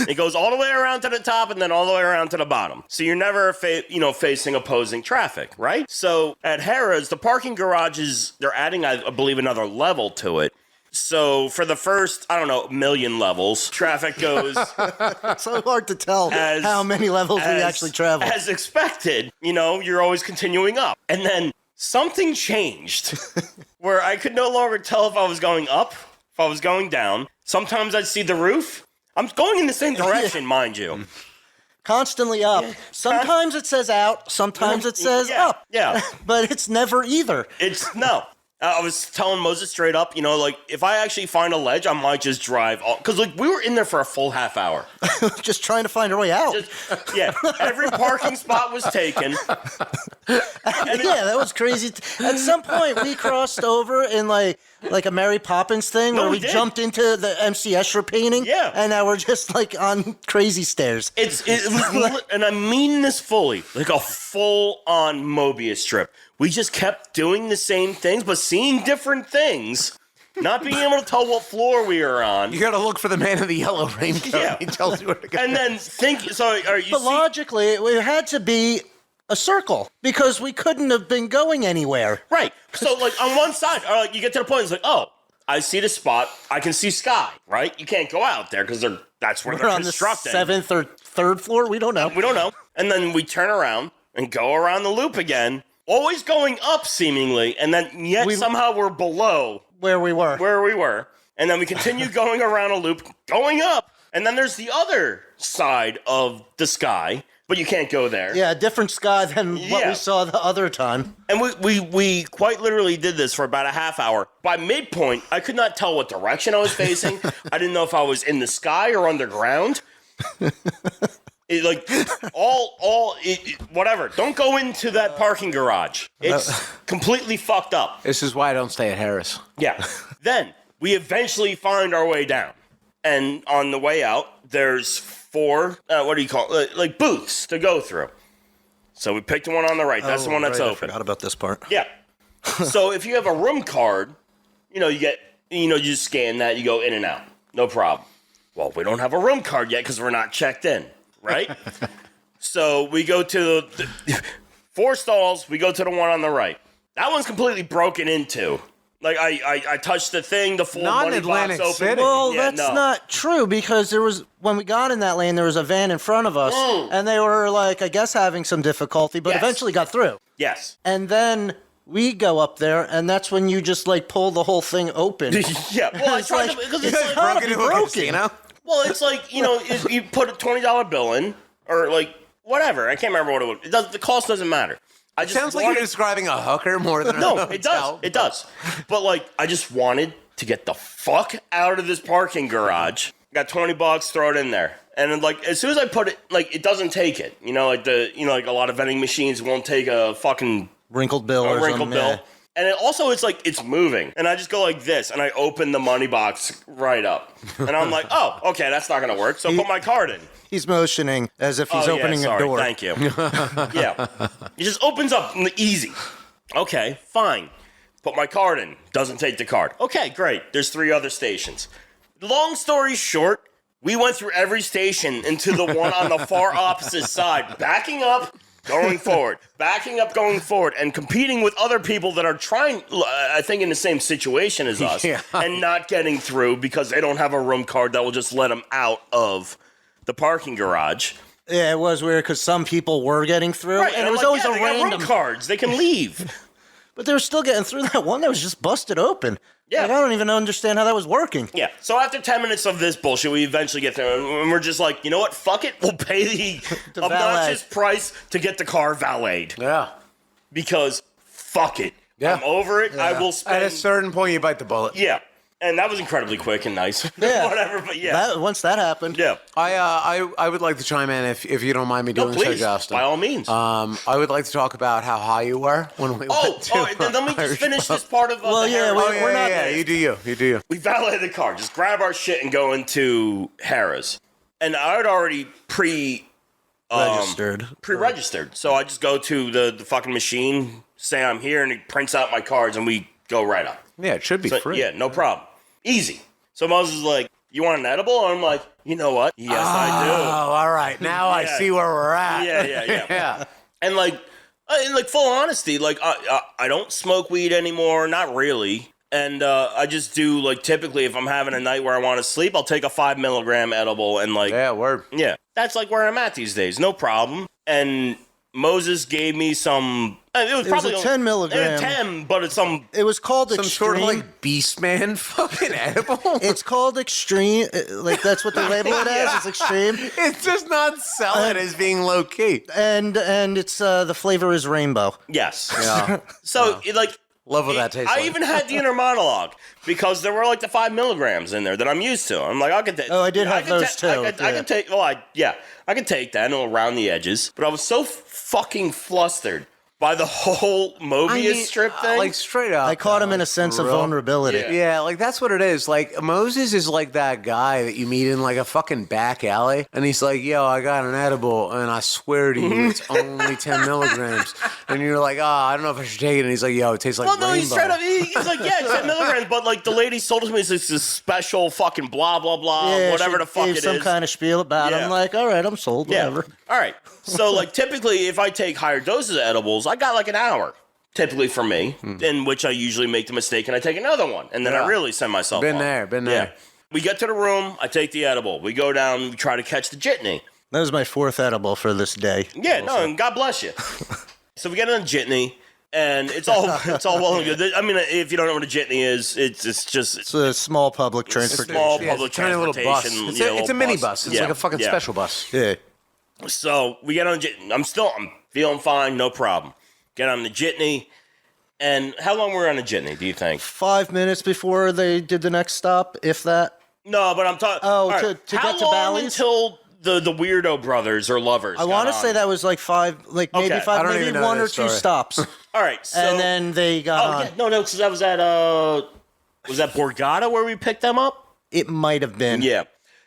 It goes all the way around to the top and then all the way around to the bottom. So you're never facing opposing traffic, right? So at Harrah's, the parking garages, they're adding, I believe, another level to it. So for the first, million levels, traffic goes... It's so hard to tell how many levels we actually travel. As expected, you're always continuing up. And then something changed where I could no longer tell if I was going up, if I was going down. Sometimes I'd see the roof. I'm going in the same direction, mind you. Constantly up. Sometimes it says out, sometimes it says up. Yeah. But it's never either. No. I was telling Moses straight up, if I actually find a ledge, I might just drive off. Because, we were in there for a full half hour. Just trying to find our way out. Every parking spot was taken. That was crazy. At some point, we crossed over in, like a Mary Poppins thing where we jumped into the MC Escher painting. Yeah. And now we're just, on crazy stairs. And I mean this fully, like a full-on Mobius strip. We just kept doing the same things, but seeing different things. Not being able to tell what floor we were on. You gotta look for the man in the yellow raincoat. He tells you where to go. And then logically, it had to be a circle because we couldn't have been going anywhere. Right. So, like, on one side, or like, you get to the point, it's like, oh, I see the spot. I can see sky, right? You can't go out there because that's where they're We're on the constructing. 7th or 3rd floor? We don't know. We don't know. And then we turn around and go around the loop again, always going up seemingly, and then yet somehow we're below where we were. And then we continue going around a loop, going up, and then there's the other side of the sky, but you can't go there. Yeah, a different sky than what we saw the other time. And we quite literally did this for about a half hour. By midpoint, I could not tell what direction I was facing. I didn't know if I was in the sky or underground. Whatever. Don't go into that parking garage. It's completely fucked up. This is why I don't stay at Harris. Yeah. Then we eventually find our way down. And on the way out, there's 4, like booths to go through. So we picked the one on the right. That's the one that's open. I forgot about this part. Yeah. So if you have a room card, you just scan that, you go in and out. No problem. Well, we don't have a room card yet because we're not checked in, right? So we go to the 4 stalls. We go to the one on the right. That one's completely broken into. Like, I touched the thing, the full Not money Atlantic box open. City. Well, that's not true because when we got in that lane, there was a van in front of us, and they were, like, I guess having some difficulty, but eventually got through. Yes. And then we go up there, and that's when you just, like, pull the whole thing open. Yeah. Well, I tried to, because it's like, broken. Well, it's like, you put a $20 bill in, or, like, whatever. I can't remember what it was. The cost doesn't matter. It sounds like you're describing a hooker more than a hotel. No, it does. It does. But, like, I just wanted to get the fuck out of this parking garage. Got $20, throw it in there. And then, like, as soon as I put it, like, it doesn't take it. Like a lot of vending machines won't take a fucking wrinkled bill or wrinkled bill. Yeah. And it's like, it's moving. And I just go like this, and I open the money box right up. And I'm like, oh, okay, that's not going to work. So I put my card in. He's motioning as if he's opening a door. Thank you. Yeah. It just opens up easy. Okay, fine. Put my card in. Doesn't take the card. Okay, great. There's 3 other stations. Long story short, we went through every station into the one on the far opposite side, backing up, going forward, backing up, going forward, and competing with other people that are trying, I think, in the same situation as us, and not getting through because they don't have a room card that will just let them out of the parking garage. Yeah, it was weird because some people were getting through, right, and it was always a they random got room cards. They can leave. But they were still getting through that one that was just busted open. Yeah. Like, I don't even understand how that was working. Yeah. So after 10 minutes of this bullshit, we eventually get there, and we're just like, you know what? Fuck it. We'll pay the obnoxious price to get the car valeted. Yeah. Because fuck it. Yeah. I'm over it. Yeah. I will spend... At a certain point, you bite the bullet. Yeah. And that was incredibly quick and nice. Yeah. Whatever, but yeah. Once that happened. Yeah. I would like to chime in if you don't mind me doing so, Justin. By all means. I would like to talk about how high you were when we went to then let me just finish this part of we're not. Yeah, you do you. We valeted the car. Just grab our shit and go into Harrah's. And I had already pre-registered. So I just go to the fucking machine, say I'm here, and it prints out my cards, and we go right up. Yeah, it should be free. Yeah, no problem. Easy. So Moses is like, you want an edible? And I'm like, you know what? Yes, I do. Oh, all right. Now I see where we're at. Yeah. And like full honesty, like I don't smoke weed anymore. Not really. And I just do, like, typically if I'm having a night where I want to sleep, I'll take a 5 milligram edible and like. Yeah, word. Yeah. That's like where I'm at these days. No problem. And Moses gave me some. It was a 10 milligram. 10, but it's some. It was called some Extreme. sort of like Beastman fucking edible. It's called Extreme. Like that's what they label it as. It's Extreme. It does not sell it as being low key. And it's the flavor is rainbow. Yes. Yeah. So love what that tastes like. I even had the inner monologue because there were like the 5 milligrams in there that I'm used to. I'm like, I could take. Oh, I did have those too. I could take. Well, I could take that and it'll round the edges. But I was so fucking flustered by the whole Mobius strip thing. Like, straight up. I caught him in a sense of vulnerability. Yeah, like, that's what it is. Like, Moses is like that guy that you meet in, like, a fucking back alley, and he's like, yo, I got an edible, and I swear to you, it's only 10 milligrams. And you're like, I don't know if I should take it. And he's like, yo, it tastes like rainbow. He's straight up, he's like, yeah, it's 10 milligrams, but, like, the lady sold it to me as this special fucking blah, blah, blah, whatever the fuck it is. Some kind of spiel about it. I'm like, all right, I'm sold, whatever. All right. So, like, typically, if I take higher doses of edibles, I got like an hour, typically for me, in which I usually make the mistake and I take another one. And then I really send myself Been off. there. Yeah. We get to the room, I take the edible. We go down, we try to catch the jitney. That was my 4th edible for this day. Yeah, no, and God bless you. So we get on the jitney, and it's all well and good. I mean, if you don't know what a jitney is, it's just It's a small public transportation. small Yeah, public it's a tiny little bus. transportation. It's, yeah, a, it's a little mini bus. It's like a fucking special bus. Yeah. So we get on the jitney. I'm feeling fine, no problem. Get on the jitney. And how long were we on the jitney, do you think? 5 minutes before they did the next stop, if that. No, but I'm talking. Oh, right, to get to how long Bally's? until the weirdo brothers or lovers? I want to say that was like maybe Okay. five, I don't maybe even know one or this two story. stops. All right, so And then they got on. yeah, no, because that was at was that Borgata where we picked them up? It might have been. Yeah.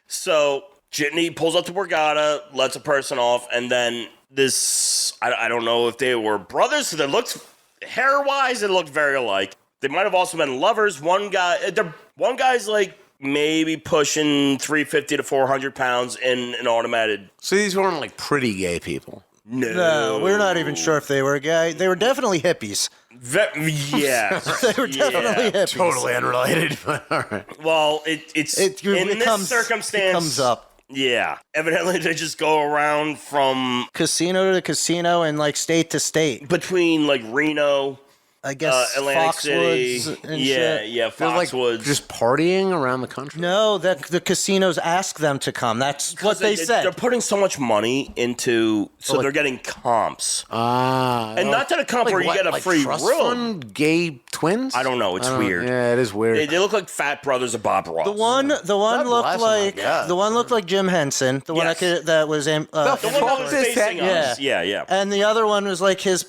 So Jitney pulls up to Borgata, lets a person off, and then this I don't know if they were brothers, so they looked hair-wise, it looked very alike. They might have also been lovers. One guy's like maybe pushing 350 to 400 pounds in an automated. So these weren't like pretty gay people. No, we're not even sure if they were gay. They were definitely hippies. Yeah. They were definitely hippies. Totally unrelated, but all right. Well, it's It in this comes, circumstance. It comes up. Yeah. Evidently, they just go around from Casino to casino and like state to state. between like Reno, I guess Atlantic City. Foxwoods and Yeah, shit. yeah, They're like Foxwoods. just partying around the country. No, the casinos ask them to come. That's what they said. They're putting so much money into, so they're getting comps. And not to the comp where you get a free trust room. fund gay twins? I don't know. It's weird. Yeah, it is weird. They look like fat brothers of Bob Ross. The one bless looked him, like I guess. the one looked like Jim Henson. The one Yes. that was The one that was Fuck this facing heck, us. Yeah. and the other one was like his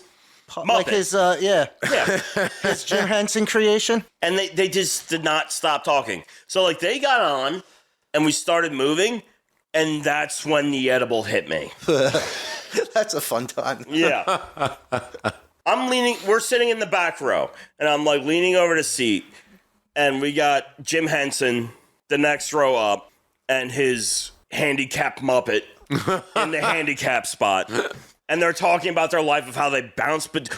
like Muppet. his Yeah. his Jim Henson creation. And they just did not stop talking. So, like, they got on, and we started moving, and that's when the edible hit me. That's a fun time. Yeah. We're sitting in the back row, and I'm, like, leaning over the seat, and we got Jim Henson, the next row up, and his handicapped Muppet in the handicap spot. And they're talking about their life of how they bounced, but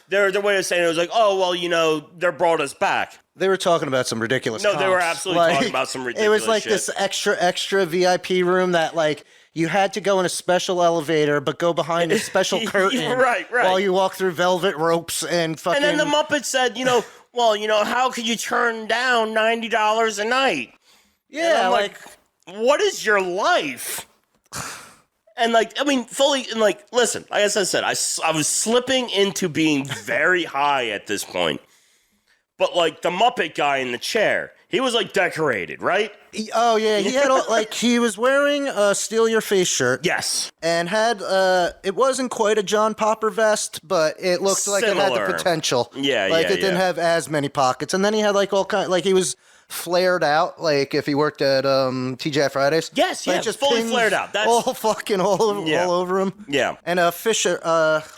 their way of saying it was like, oh, well, they brought us back. They were talking about some ridiculous. No, they were comps. absolutely talking about some It ridiculous was like shit. this extra VIP room that like you had to go in a special elevator, but go behind a special curtain. Right. While you walk through velvet ropes and fucking. And then the Muppet said, how could you turn down $90 a night? yeah, I'm like what is your life? And fully, and listen, like as I said, I was slipping into being very high at this point. But the Muppet guy in the chair, he was decorated, right? oh yeah, he had he was wearing a steal your face shirt. Yes. And had it wasn't quite a John Popper vest, but it looked like it had Similar. the potential. Yeah, like yeah, it didn't yeah. have as many pockets. And then he had all kind he was flared out, like if he worked at TGI Fridays. Yes, yeah, just fully pins flared out. That's all over him. Yeah. And a fisher,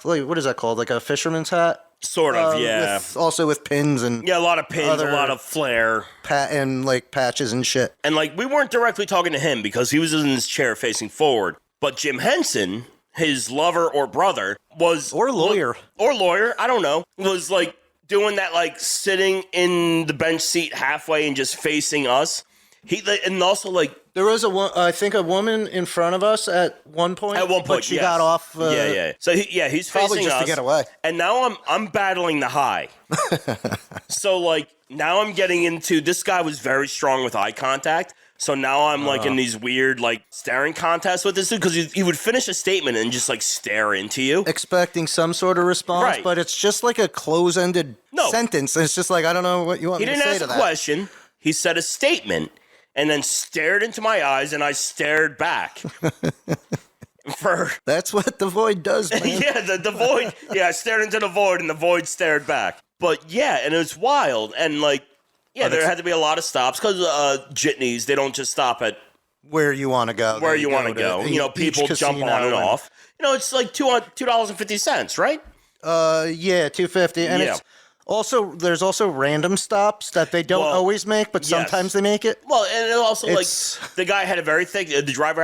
what is that called? Like a fisherman's hat. Sort of, yeah. Also with pins and Yeah, a lot of pins, a lot of flair. and patches and shit. And we weren't directly talking to him because he was in his chair facing forward. But Jim Henson, his lover or brother, was Or lawyer. I don't know, was doing that sitting in the bench seat halfway and just facing us. And also There was I think a woman in front of us at one point. But she yes. got off. Yeah. So he's Probably facing just us to get away. And now I'm battling the high. So now I'm getting into, this guy was very strong with eye contact. So now I'm in these weird staring contests with this dude because he would finish a statement and just stare into you. Expecting some sort of response, Right. but it's just like a close-ended sentence. It's just I don't know what you want He me to didn't say ask to a that. question. He said a statement and then stared into my eyes, and I stared back. That's what the void does, man. Yeah, the void. Yeah, I stared into the void, and the void stared back. But yeah, and it was wild, and there had to be a lot of stops because jitneys, they don't just stop at Where you want to go. where you want to go. People jump on and off. It's $2.50, right? Yeah, $2.50, and Yeah. it's Also, there's also random stops that they don't always make, but sometimes they make it. Well, and it also, like, the driver had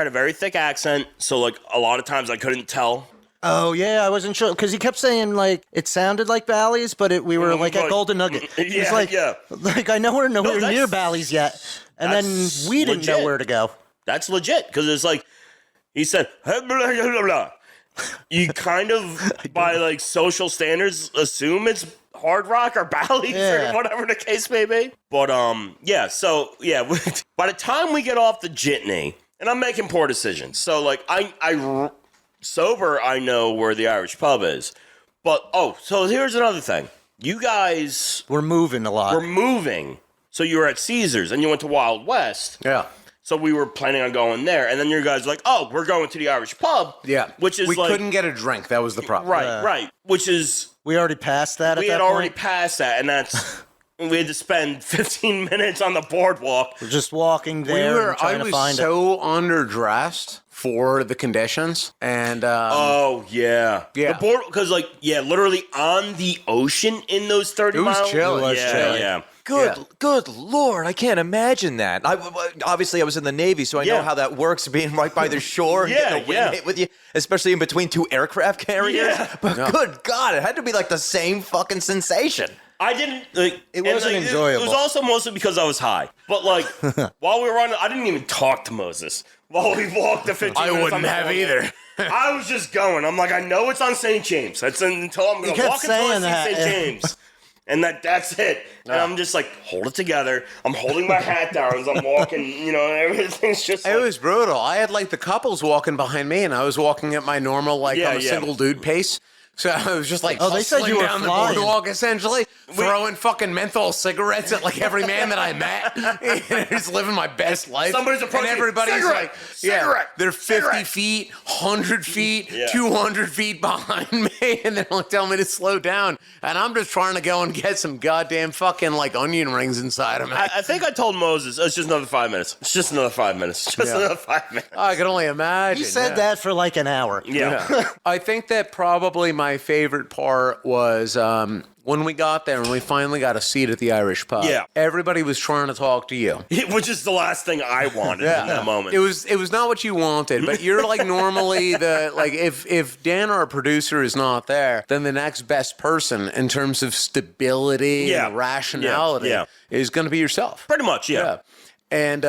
a very thick accent, so, like, a lot of times I couldn't tell. Oh, yeah, I wasn't sure, because he kept saying, like, it sounded like Bally's, but we were, like, at Golden Nugget. Yeah, like, I know we're nowhere near Bally's yet, and then we didn't know where to go. That's legit, because it's like, he said, blah, blah, blah, blah. You kind of, by, like, social standards, assume it's Hard Rock or Bally's or whatever the case may be. But, by the time we get off the jitney, and I'm making poor decisions, so, like, sober, I know where the Irish pub is. But, so here's another thing. You guys... We're moving a lot. We're moving. So you were at Caesars, and you went to Wild West. Yeah. So we were planning on going there, and then you guys were like, we're going to the Irish pub. Yeah. Which is we couldn't get a drink. That was the problem. Right. Which is... We already passed that We had already passed that, and that's... We had to spend 15 minutes on the boardwalk. We're just walking there and trying to find it. I was so underdressed for the conditions, and yeah. The board, because literally on the ocean in those 30 miles. It was chilly. Yeah. Good Lord, I can't imagine that. Obviously, I was in the Navy, so I know how that works, being right by the shore and getting a wind hit with you, especially in between two aircraft carriers. Yeah. But good God, it had to be like the same fucking sensation. I didn't it wasn't enjoyable. It was also mostly because I was high. But while we were on, I didn't even talk to Moses while we walked the 15 minutes. I wouldn't have either. I was just going. I'm like, I know it's on St. James. That's until I'm going to walk until I see St. James. And that's it. And I'm just like, hold it together. I'm holding my hat down as I'm walking, everything's just It was brutal. I had the couples walking behind me, and I was walking at my normal, I'm a single dude pace. So I was just they said you were down flying. the boardwalk, essentially, throwing fucking menthol cigarettes at every man that I met. Just living my best life. Somebody's approaching. And everybody's cigarette. They're 50 feet, 100 feet, 200 feet behind me, and they're telling me to slow down. And I'm just trying to go and get some goddamn fucking onion rings inside of me. I think I told Moses, it's just another 5 minutes. It's just another 5 minutes. Another 5 minutes. I can only imagine. He said that for an hour. Yeah. I think that probably my favorite part was when we got there and we finally got a seat at the Irish pub. Yeah. Everybody was trying to talk to you. Which is the last thing I wanted in that moment. It was not what you wanted, but you're normally if Dan, our producer, is not there, then the next best person in terms of stability and rationality is going to be yourself. Pretty much, yeah. And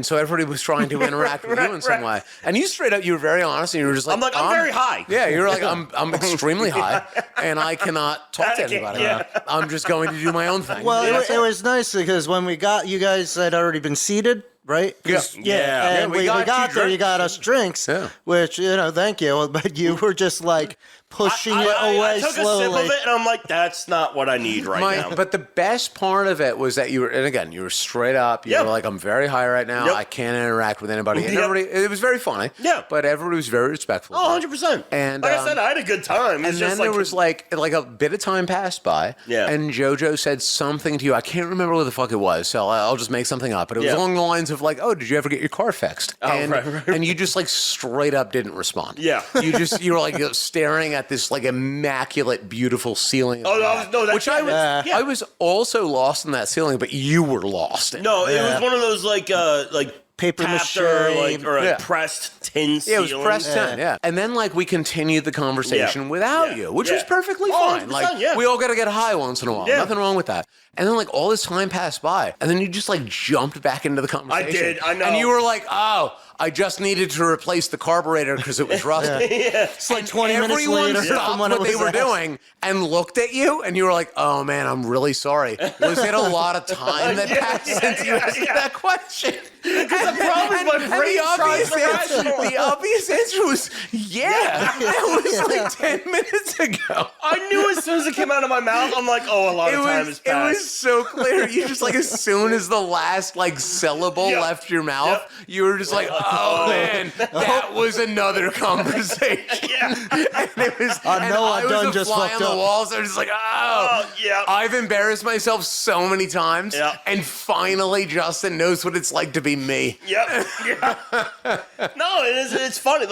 so everybody was trying to interact with you in some way. And you straight up, you were very honest, and you were just like, I'm very high. Yeah, you were like, I'm extremely high, and I cannot talk to anybody. Yeah. I'm just going to do my own thing. Well, it was nice because when we got, you guys had already been seated, right? Yeah. And we got there, you got us drinks, which, thank you. But you were just pushing it away I took slowly. a sip of it, and I'm like, that's not what I need now. But the best part of it was that you were, and again, you were straight up. You were like, I'm very high right now. Yep. I can't interact with anybody. And everybody, it was very funny. Yeah. But everybody was very respectful. Oh, 100%. And like I said, I had a good time. And then there was like a bit of time passed by. Yeah. And JoJo said something to you. I can't remember what the fuck it was, so I'll just make something up. But it was along the lines of did you ever get your car fixed? And you just straight up didn't respond. Yeah. You were staring at this immaculate, beautiful ceiling. I was also lost in that ceiling, but you were lost. It was one of those paper mache, pressed tin ceiling. Yeah, it was pressed tin. Yeah, and then we continued the conversation without you, which was perfectly fine. We all got to get high once in a while. Yeah. Nothing wrong with that. And then all this time passed by, and then you just jumped back into the conversation. I did. I know. And you were like, "Oh, I just needed to replace the carburetor because it was rusty." It's 20 minutes later. Everyone stopped what they were doing and looked at you, and you were like, "Oh man, I'm really sorry." Was it a lot of time that passed since you asked that question? Because the problem is my brain the obvious answer was, that was 10 minutes ago. I knew as soon as it came out of my mouth, I'm like, a lot of time has passed. It was so clear. You just as soon as the last syllable left your mouth, you were just like, oh man, that was another conversation. And it was, I done just fucked up. On the walls. I was just like, I've embarrassed myself so many times, and finally Justin knows what it's like to be me. Yep. Yeah. No, it's funny.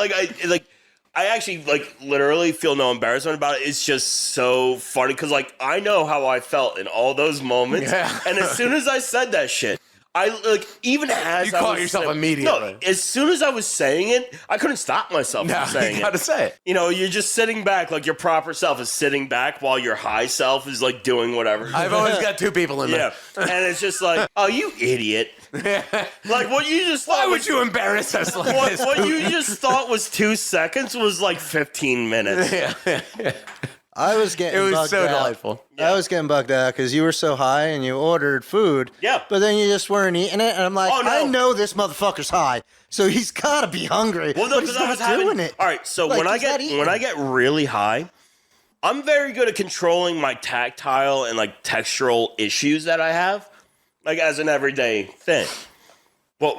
I actually, like, literally feel no embarrassment about it. It's just so funny because, like, I know how I felt in all those moments. Yeah. And as soon as I said that shit, I, like, even as you caught yourself immediately. No, as soon as I was saying it, I couldn't stop myself from saying it. You gotta say it. You know, you're just sitting back, like, your proper self is sitting back while your high self is, like, doing whatever. I've always got two people in there. Yeah. And it's just like, oh, you idiot. Like, what you just thought Why would you embarrass us like this? What you just thought was 2 seconds was, like, 15 minutes. Yeah. I was getting bugged out. It was so delightful. I was getting bugged out because you were so high and you ordered food. Yeah. But then you just weren't eating it. And I'm like, Oh, no. I know this motherfucker's high. So he's got to be hungry. Well, no, but he's because I not was doing it. All right, so Like, when I he's not get really high, I'm very good at controlling my tactile and, like, textural issues that I have, like, as an everyday thing. But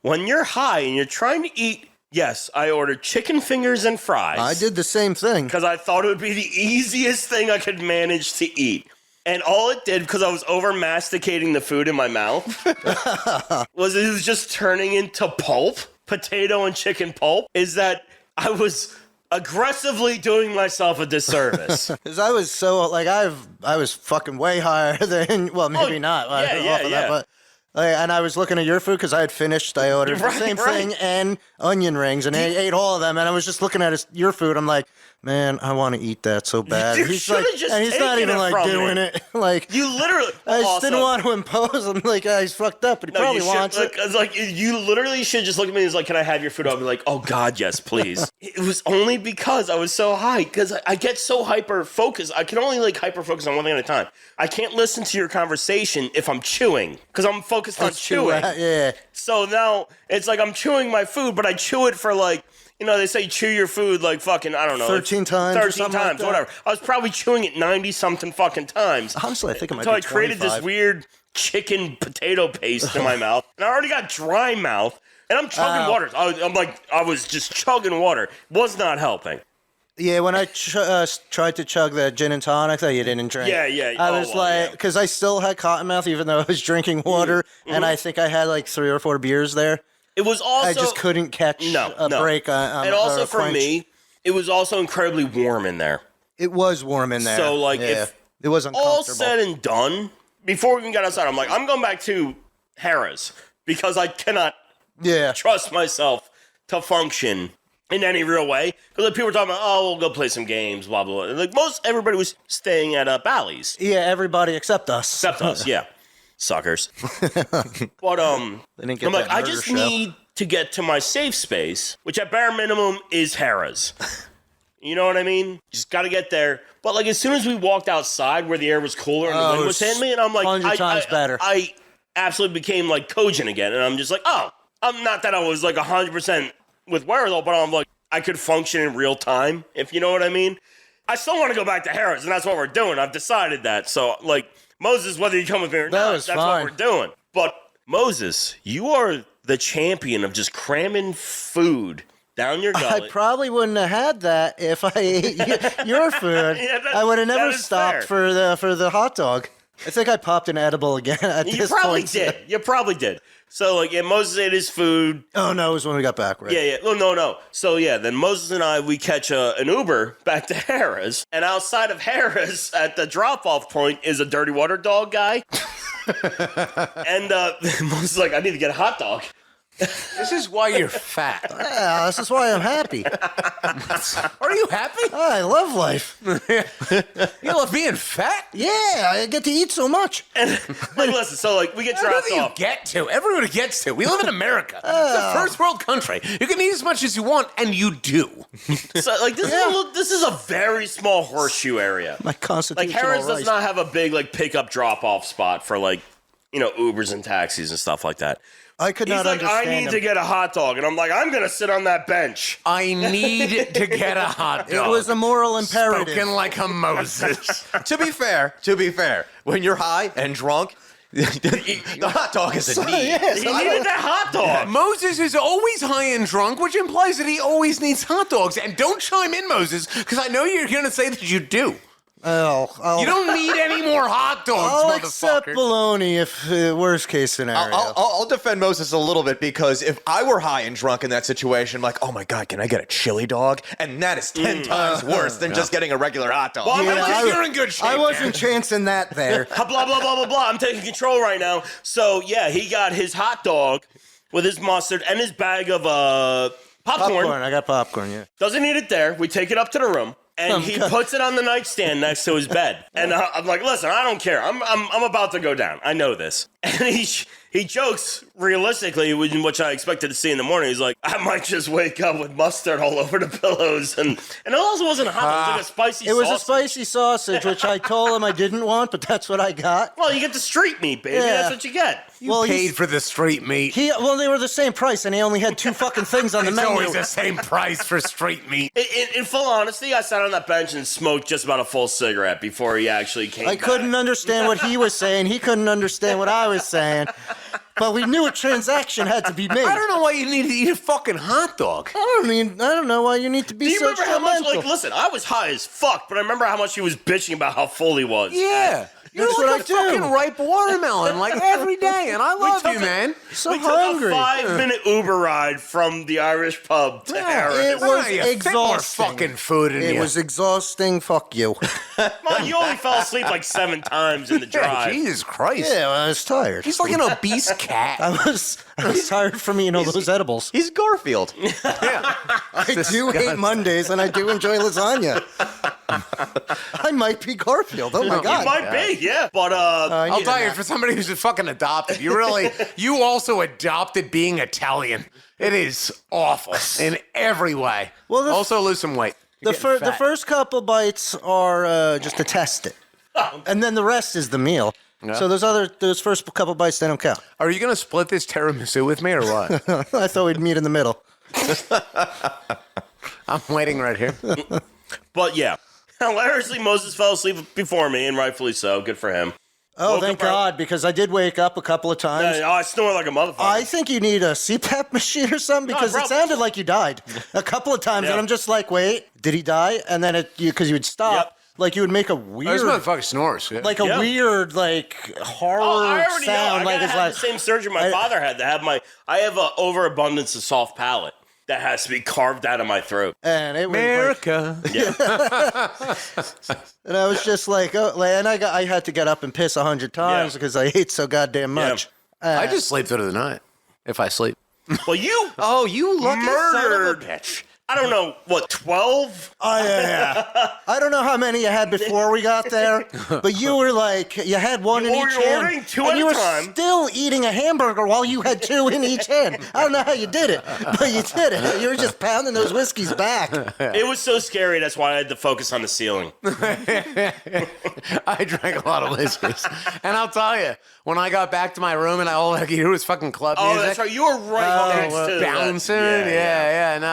when you're high and you're trying to eat, yes, I ordered chicken fingers and fries. I did the same thing. Because I thought it would be the easiest thing I could manage to eat. And all it did, because I was over masticating the food in my mouth, was it was just turning into pulp, potato and chicken pulp, is that I was aggressively doing myself a disservice. Because I was so, like, I was fucking way higher than, well, maybe not. Yeah. But, and I was looking at your food because I had finished. I ordered the same thing and onion rings, and I ate all of them. And I was just looking at your food. I'm like, man, I want to eat that so bad. You he's like, just and he's not taken even it like from doing me. it. Like You literally. I just also, didn't want to impose. I'm like, he's fucked up, but he probably wants it. It's like you literally should just look at me and is like, can I have your food? I'll be like, oh God, yes, please. It was only because I was so high, because I get so hyper focused. I can only like hyper focus on one thing at a time. I can't listen to your conversation if I'm chewing, because I'm focused on chewing. Yeah. So now it's like I'm chewing my food, but I chew it for like, you know, they say chew your food like fucking, I don't know. 13 times. 13 times, like whatever. I was probably chewing it 90-something fucking times. Honestly, I think it might Until be I created 25. this weird chicken potato paste in my mouth. And I already got dry mouth. And I'm chugging water. I was just chugging water. Was not helping. Yeah, when I tried to chug that gin and tonic that you didn't drink. Yeah. I was like, because I still had cotton mouth even though I was drinking water, and I think I had like 3 or 4 beers there. It was also... I just couldn't catch a break on and also or a for quench. me, it was also incredibly warm in there. It was warm in there. So, like, yeah. if it was uncomfortable. all said and done, before we even got outside, I'm like, I'm going back to Harrah's because I cannot trust myself to function in any real way. Because like, people were talking about, oh, we'll go play some games, blah, blah, blah. And, like, everybody was staying at Bally's. Yeah, everybody except us. Except us, yeah. Suckers. But, They didn't get I'm like, that I murder just show. need to get to my safe space, which at bare minimum is Harrah's. You know what I mean? Just got to get there. But like as soon as we walked outside where the air was cooler and the wind was hitting me, and I'm like, 100 times better. I absolutely became like cogent again. And I'm just like, oh, I'm not that I was like 100% with wherewithal, but I'm like, I could function in real time, if you know what I mean. I still want to go back to Harrah's, and that's what we're doing. I've decided that. So like, Moses, whether you come with me or not, that's fine. what we're doing. But Moses, you are the champion of just cramming food down your gullet. I probably wouldn't have had that if I ate your food. I would have never stopped for the hot dog. I think I popped an edible again at this point. You probably did. So, like, Moses ate his food. Oh, no, it was when we got back, right? Yeah. Oh, no. So, yeah, then Moses and I, we catch an Uber back to Harrah's. And outside of Harrah's, at the drop-off point, is a Dirty Water Dog guy. And Moses is like, I need to get a hot dog. This is why you're fat. Yeah, this is why I'm happy. Are you happy? I love life. You love being fat? Yeah, I get to eat so much. And, like, listen, so, like, we get dropped off. You get to. Everybody gets to. We live in America. It's a first world country. You can eat as much as you want, and you do. So, like, this is a very small horseshoe area. My constitutional Like, Harrah's right. does not have a big, like, pickup drop-off spot for, like, you know, Ubers and taxis and stuff like that. I could He's not like, understand I need him. to get a hot dog. And I'm like, I'm going to sit on that bench. I need to get a hot dog. It was a moral imperative. Spoken like a Moses. To be fair, when you're high and drunk, the hot dog is a need. Yes, He needed that hot dog. Moses is always high and drunk, which implies that he always needs hot dogs. And don't chime in, Moses, because I know you're going to say that you do. You don't need any more hot dogs, I'll motherfucker. accept bologna if worst case scenario. I'll defend Moses a little bit because if I were high and drunk in that situation, I'm like, oh my God, can I get a chili dog? And that is 10 times worse than just getting a regular hot dog. Well, You're in good shape. I wasn't chancing that there. blah, blah, blah, blah, blah. I'm taking control right now. So, yeah, he got his hot dog with his mustard and his bag of popcorn. I got popcorn, yeah. Doesn't eat it there. We take it up to the room. And he puts it on the nightstand next to his bed. And I'm like, listen, I don't care. I'm about to go down. I know this. And he jokes realistically, which I expected to see in the morning. He's like, I might just wake up with mustard all over the pillows. And it also wasn't hot. It was like a spicy sausage. It was a spicy sausage, which I told him I didn't want, but that's what I got. Well, you get the street meat, baby. Yeah. That's what you get. You paid for the street meat. Well, they were the same price, and he only had 2 fucking things on the It's menu. always the same price for street meat. In full honesty, I sat on that bench and smoked just about a full cigarette before he actually came I back. couldn't understand what he was saying. He couldn't understand what I was saying. But we knew a transaction had to be made. I don't know why you need to eat a fucking hot dog. I don't know why you need to be Do you so remember how much, judgmental. listen, I was high as fuck, but I remember how much he was bitching about how full he was. Yeah. You're That's like what a I do. fucking ripe watermelon, like every day, and I love you, man. So We hungry. took a 5-minute Uber ride from the Irish pub to Harris. it Why was don't you fit more exhausting. fucking food in It you? was exhausting. Fuck you. Well, you only fell asleep like 7 times in the Yeah, drive. Jesus Christ. Yeah, well, I was tired. He's like an obese cat. I was tired from eating all those edibles. He's Garfield. Yeah. I do hate Mondays, and I do enjoy lasagna. I might be Garfield. Oh my You god. might be, yeah. But, I'll tell you, for somebody who's fucking adopted, you also adopted being Italian. It is awful in every way. Well, also lose some weight. The You're getting the fat. first couple bites are just to test it, and then the rest is the meal. So those first couple bites they don't count. Are you gonna split this tiramisu with me or what? I thought we'd meet in the middle. I'm waiting right here. but yeah. Hilariously, Moses fell asleep before me, and rightfully so. Good for him. Oh, Woke thank up early. God, because I did wake up a couple of times. I snore like a motherfucker. I think you need a CPAP machine or something because it probably. sounded like you died a couple of times, Yeah. and I'm just like, wait, did he die? And then because you would stop, Yep. like you would make a This weird, motherfucker snores. Yeah. like a Yeah. weird, like horror I already sound. know. Like I gotta it's have like the same surgery my father had to have I have an overabundance of soft palate that has to be carved out of my throat. and it was like, America. and I was just like, oh, and I had to get up and piss 100 times Yeah. because I ate so goddamn much. I just sleep through the night if I sleep. Well, you Oh, you lucky murdered. son of a bitch. I don't know, what, 12? I don't know how many you had before we got there, but you were like, you had one in You were each hand. ordering two and at you a were time. still eating a hamburger while you had 2 in each hand. I don't know how you did it, but you did it. You were just pounding those whiskeys back. It was so scary, that's why I had to focus on the ceiling. I drank a lot of whiskeys. And I'll tell you, when I got back to my room and all I could hear was fucking club Oh, music. that's right. You were right next to that. Bouncing. Yeah. No,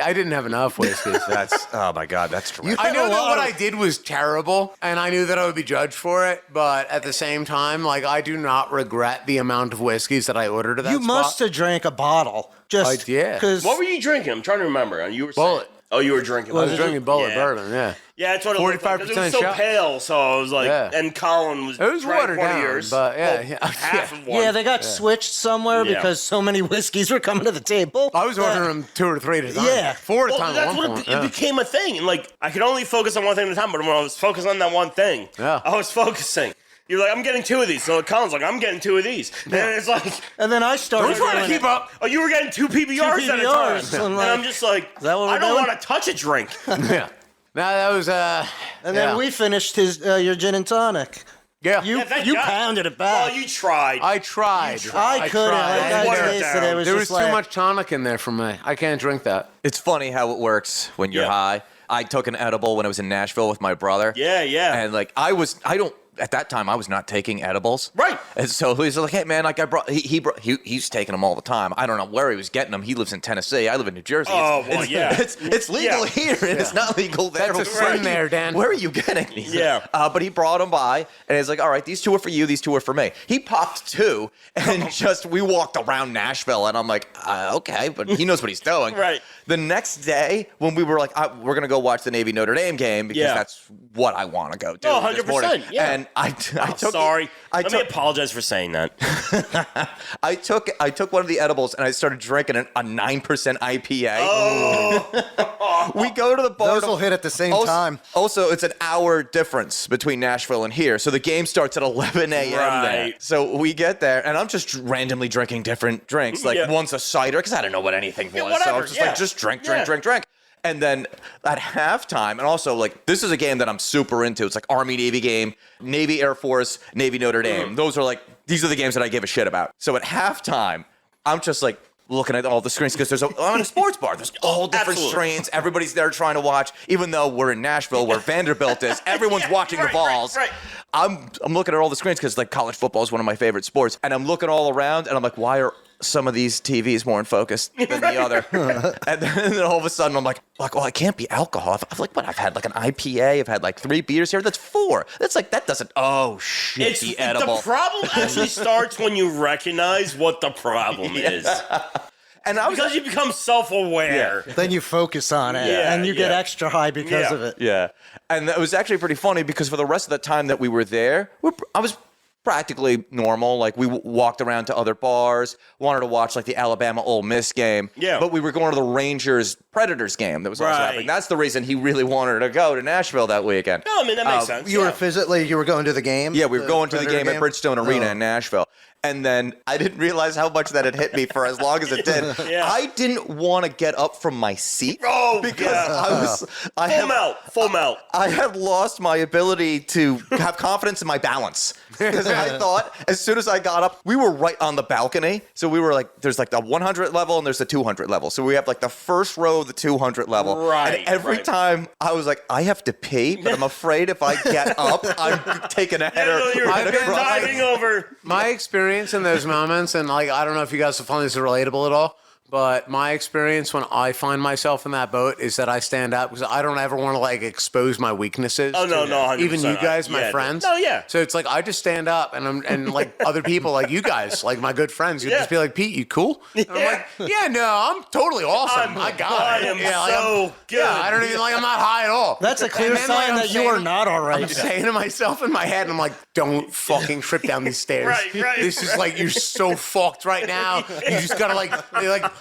I didn't have enough whiskeys. That's oh my God, that's traumatic. I had know a that lot what of- I did was terrible, and I knew that I would be judged for it. But at the same time, like I do not regret the amount of whiskeys that I ordered at that You spot. must have drank a bottle. Just I did. Because What were you drinking? I'm trying to remember. You were saying- Bullet. Oh, you were drinking. I was drinking Bullet Yeah. bourbon. Yeah, Yeah, that's what it looked like. 'Cause It was 45% so shot. pale, so I was like, Yeah. and Colin was It was drank watered one of down, yours. but yeah, Well, yeah. half of one. yeah, they got switched somewhere Yeah. because so many whiskeys were coming to the table. I was ordering them 2 or 3 at a time. Yeah. 4 at a Well, time. that's at one what point. it became a thing. And like, I could only focus on one thing at a time, but when I was focused on that one thing, Yeah. I was focusing. You're like, I'm getting 2 of these. So Colin's like, I'm getting 2 of these. And it's like, And then I started We're trying to doing keep it. up. oh, you were getting 2 PBRs at a time. PBRs. I'm And like, I'm just like, that what we're I don't doing? want to touch a drink. Yeah. No, that was And then we finished your gin and tonic. Yeah. You Yeah, thank you God. pounded it Well, back. you tried. I tried. I couldn't. tried. Like, I Water it tasted down. it. It was There was just too like, much tonic in there for me. I can't drink that. It's funny how it works when you're Yeah. high. I took an edible when I was in Nashville with my brother. Yeah. And like I don't at that time, I was not taking edibles. Right. And so he's like, hey, man, like he's taking them all the time. I don't know where he was getting them. He lives in Tennessee. I live in New Jersey. It's legal here, and it's not legal there. That's a sin there, Dan. Where are you getting these? Yeah. But he brought them by, and he's like, all right, these 2 are for you, these 2 are for me. He popped 2, and we walked around Nashville, and I'm like, okay, but he knows what he's doing. Right. The next day, when we were like, we're going to go watch the Navy Notre Dame game because that's what I want to go do. Oh, this morning. 100%. Yeah. And I took. Sorry. Let me apologize for saying that. I took one of the edibles and I started drinking a 9% IPA. Oh. We go to the bar. Those will hit at the same time. Also, it's an hour difference between Nashville and here, so the game starts at 11 a.m. there. Right. So we get there, and I'm just randomly drinking different drinks. Like once a cider, because I didn't know what anything was. Whatever. So I was just like, just drink. And then at halftime, and also like this is a game that I'm super into. It's like Army Navy game, Navy Air Force, Navy Notre Dame. Those are like these are the games that I give a shit about. So at halftime, I'm just like looking at all the screens because I'm in a sports bar. There's all different strains. Everybody's there trying to watch. Even though we're in Nashville, where Vanderbilt is, everyone's watching the balls. Right. I'm looking at all the screens because like college football is one of my favorite sports, and I'm looking all around, and I'm like, why are some of these TVs more in focus than the other? And then all of a sudden I'm like, well, it can't be alcohol. I've had like an IPA. I've had like 3 beers here. That's 4. That's like, that doesn't, oh shit, It's the edible. The problem actually starts when you recognize what the problem is. And because you become self-aware. Then you focus on it, and you get extra high because of it. Yeah. And it was actually pretty funny because for the rest of the time that we were there, I was practically normal. Like we walked around to other bars, wanted to watch like the Alabama Ole Miss game. Yeah. But we were going to the Rangers Predators game that was also happening. That's the reason he really wanted to go to Nashville that weekend. No, I mean, that makes sense. You were going to the game? Yeah, we were going to the Predator game at Bridgestone Arena in Nashville. And then I didn't realize how much that had hit me for as long as it did. I didn't want to get up from my seat because Full melt. I had lost my ability to have confidence in my balance. Because I thought as soon as I got up, we were right on the balcony. So we were like, there's like the 100 level and there's the 200 level. So we have like the first row of the 200 level. Right. And every time I was like, I have to pee, but I'm afraid if I get up, I'm taking a header. You're diving over. My experience in those moments, and like I don't know if you guys will find this relatable at all, but my experience when I find myself in that boat is that I stand up because I don't ever want to like expose my weaknesses. Oh no, 100%. Even you guys, my friends. Oh yeah. So it's like I just stand up and like other people like you guys, like my good friends, you just be like, Pete, you cool? And I'm like, yeah, no, I'm totally awesome. I got it. I am so good. Yeah, I don't even I'm not high at all. That's a clear sign that you are not all right. I'm saying to myself in my head, I'm like, don't fucking trip down these stairs. Right. This is like, you're so fucked right now. You just gotta like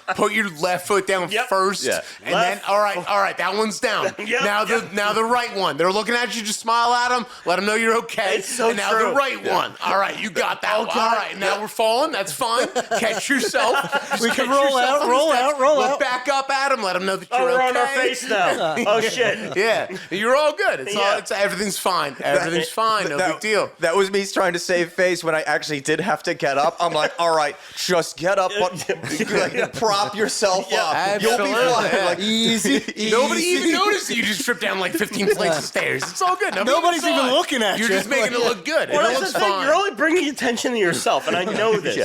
put your left foot down first. Yeah. And then, all right, that one's down. Now the right one. They're looking at you, just smile at them, let them know you're okay. It's so and now true. the right one. All right, you got that one. All right, now we're falling. That's fine. Catch yourself. We can roll out. Look back up at them, let them know that you're okay. We're on our face now. Oh shit. Yeah, you're all good. It's everything's fine. Everything's fine. No big deal. That was me trying to save face when I actually did have to get up. I'm like, all right, just get up, but like, prop yourself up. Absolutely. You'll be fine. Yeah. Like, easy. Nobody even noticed that you just tripped down like 15 flights of stairs. It's all good. Nobody's even looking at you. You're just making it look good. Well, It that's looks the thing. fine. You're only bringing attention to yourself, and I know this.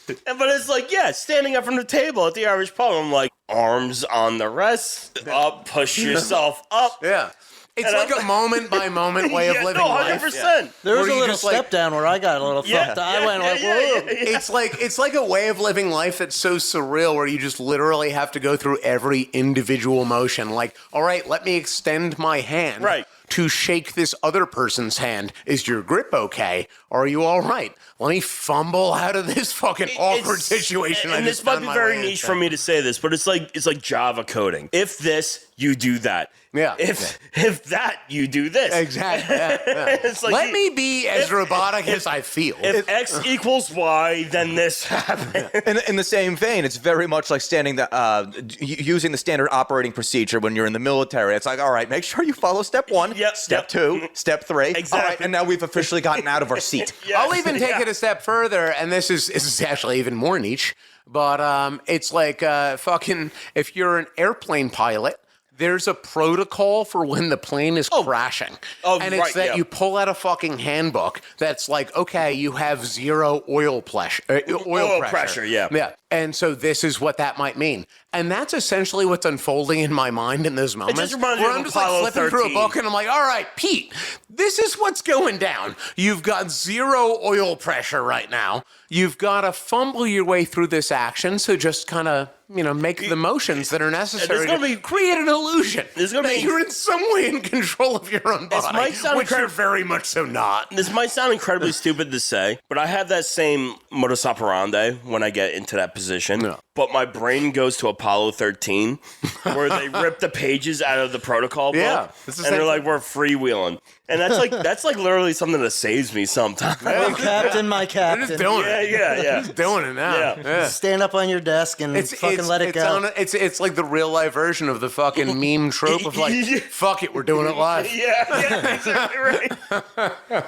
But it's like, standing up from the table at the Irish pub, I'm like, arms on the rest, up, push yourself up. Yeah. It's like a moment by moment way of living life. 100%. There was Where a you little just, like- step down where I got a little fucked. I went like, whoa. It's like a way of living life that's so surreal where you just literally have to go through every individual motion. Like, all right, let me extend my hand to shake this other person's hand. Is your grip okay? Are you all right? Let me fumble out of this fucking awkward situation. And this might be very niche for me to say this, but it's like Java coding. If this, you do that. Yeah. If that, you do this. Exactly. Yeah. It's like Let me be as robotic as I feel. If X equals Y, then this happens. In the same vein, it's very much like using the standard operating procedure when you're in the military. It's like, all right, make sure you follow step 1, step 2, step 3. Exactly. All right, and now we've officially gotten out of our seat. I'll even take it a step further, and this is actually even more niche, but it's like fucking if you're an airplane pilot, there's a protocol for when the plane is crashing. Oh, and it's that you pull out a fucking handbook that's like, okay, you have 0 oil pressure. Oil pressure, yeah. Yeah. And so this is what that might mean. And that's essentially what's unfolding in my mind in those moments. It just reminds where me I'm of just like Apollo flipping through a 13. book and I'm like, all right, Pete, this is what's going down. You've got 0 oil pressure right now. You've got to fumble your way through this action. So just kind of, make the motions that are necessary to create an illusion that you're in some way in control of your own body, which you're very much so not. This might sound incredibly stupid to say, but I have that same modus operandi when I get into that position. No. But my brain goes to Apollo 13, where they rip the pages out of the protocol book, and they're like, we're freewheeling. And that's like literally something that saves me sometimes. Oh, Captain, my Captain. Just doing it. Yeah. Just doing it now. Yeah. Stand up on your desk and fucking let it go. It's like the real life version of the fucking meme trope of like, fuck it, we're doing it live. Yeah, exactly right.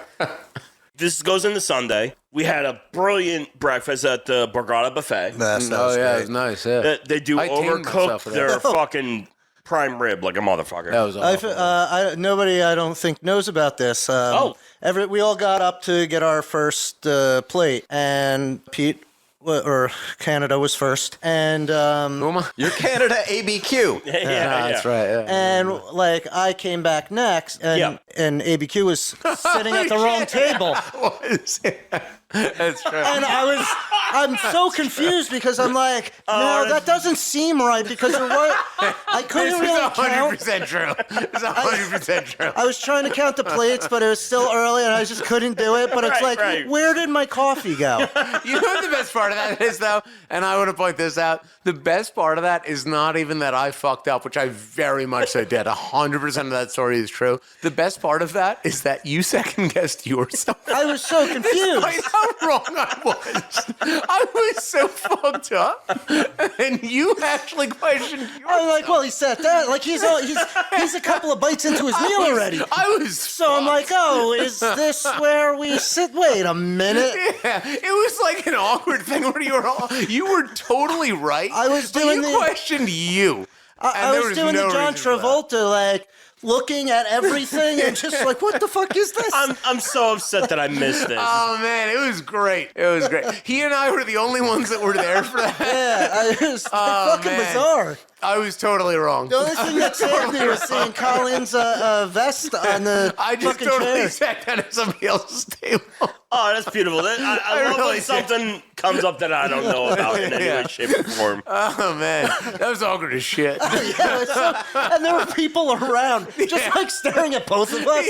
This goes into Sunday. We had a brilliant breakfast at the Borgata Buffet. It was nice. Yeah. They do I tamed myself overcook for that. their fucking prime rib like a motherfucker. That was awesome. Nobody, I don't think, knows about this. We all got up to get our first plate, and Pete or Canada was first, and You're Canada ABQ. That's right. Yeah. and I came back next, and ABQ was sitting at the wrong table. That's right. And I'm so confused because I'm like, no, that doesn't seem right because you're right. I couldn't really count. It's 100% true. It's 100% true. I was trying to count the plates, but it was still early and I just couldn't do it. But it's where did my coffee go? You know what the best part of that is, though? And I want to point this out. The best part of that is not even that I fucked up, which I very much so did. 100% of that story is true. The best part of that is that you second-guessed yourself. I was so confused. Despite how wrong I was. I was so fucked up. And you actually questioned yourself. I'm like, well, he sat down. Like he's a couple of bites into his meal already. So I'm like, oh, is this where we sit? Wait a minute. Yeah, it was like an awkward thing where you were totally right. I was but doing you questioned you. I was doing the John Travolta, looking at everything and just like, what the fuck is this? I'm so upset that I missed this. Oh man, it was great. It was great. He and I were the only ones that were there for that. Yeah, it was fucking bizarre. I was totally wrong. The only thing that saved me was seeing Colin's vest on the I just fucking totally chair. sat down at somebody else's table. Oh, that's beautiful. I love really when something comes up that I don't know about in any way, shape, or form. Oh man, that was awkward as shit. And there were people around just staring at both of us.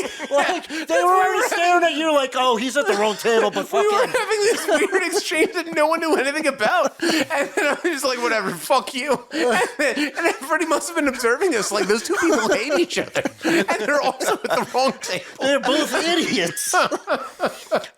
They were already staring at you like, oh, he's at the wrong table, but fuck We were him. having this weird exchange that no one knew anything about. And then I was just like, whatever, fuck you. And everybody must have been observing us. Like, those two people hate each other. And they're also at the wrong table. They're both idiots. All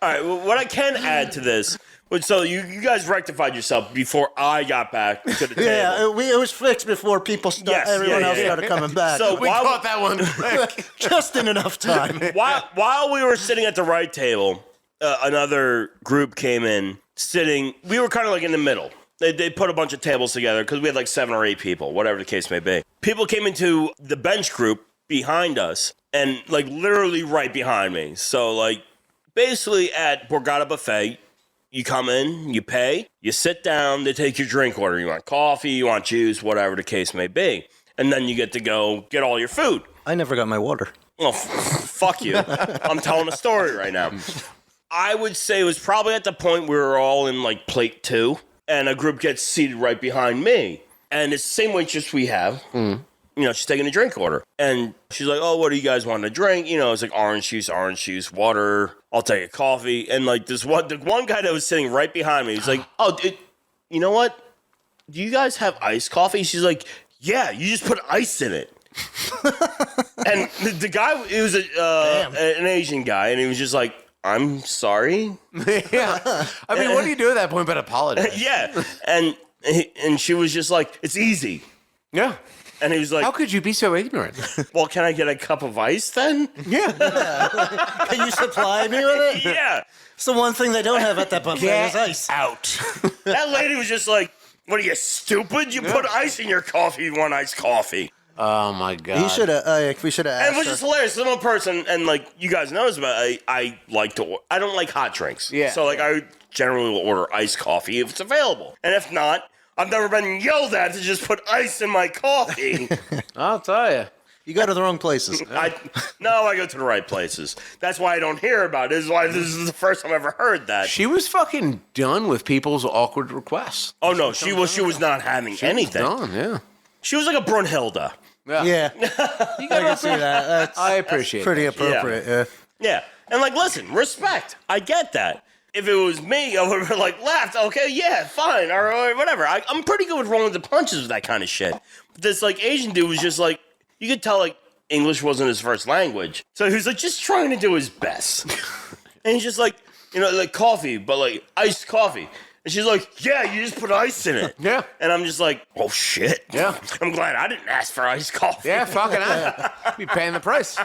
right, well, what I can add to this, so you guys rectified yourself before I got back to the table. Yeah, it was fixed before everyone else started coming back. So We caught that one quick. Just in enough time. While we were sitting at the right table, another group came in, sitting. We were kind of in the middle. They put a bunch of tables together because we had 7 or 8 people, whatever the case may be. People came into the bench group behind us and literally right behind me. So basically at Borgata Buffet, you come in, you pay, you sit down, they take your drink order. You want coffee, you want juice, whatever the case may be. And then you get to go get all your food. I never got my water. Well, fuck you. I'm telling a story right now. I would say it was probably at the point we were all in plate 2. And a group gets seated right behind me. And it's the same waitress we have. She's taking a drink order. And she's like, oh, what do you guys want to drink? It's orange juice, water. I'll take a coffee. And the one guy that was sitting right behind me, he's like, oh, you know what? Do you guys have iced coffee? She's like, yeah, you just put ice in it. And the guy, he was an Asian guy. And he was just like, I'm sorry. Yeah. I mean, what do you do at that point but apologize? Yeah. And she was just like, it's easy. Yeah. And he was like, how could you be so ignorant? Well, can I get a cup of ice then? Yeah. Can you supply me with it? Yeah. It's the one thing they don't have at that buffet is ice. Out. That lady was just like, what are you, stupid? You put ice in your coffee, you want iced coffee. Oh my god. He should have. We should have And asked which her. is hilarious. I'm a person, and like you guys knows about, I like to. I don't like hot drinks. Yeah. So like I generally will order iced coffee if it's available, and if not, I've never been yelled at to just put ice in my coffee. I'll tell you. You go to the wrong places. I go to the right places. That's why I don't hear about it. This is why this is the first time I ever heard that. She was fucking done with people's awkward requests. Oh no, she was not having anything. Done, yeah. She was like a Brunhilde. Yeah. I can see that. That's I appreciate pretty that. appropriate. Yeah. Yeah, and like, listen, respect. I get that. If it was me, I would have like laughed. Okay, yeah, fine, or whatever. I'm pretty good with rolling the punches with that kind of shit. But this like Asian dude was just like, you could tell like English wasn't his first language, so he was like just trying to do his best. And he's just like, like coffee, but like iced coffee. And she's like, yeah, you just put ice in it. Yeah. And I'm just like, oh shit. Yeah. I'm glad I didn't ask for iced coffee. Yeah, fucking hell. Be paying the price.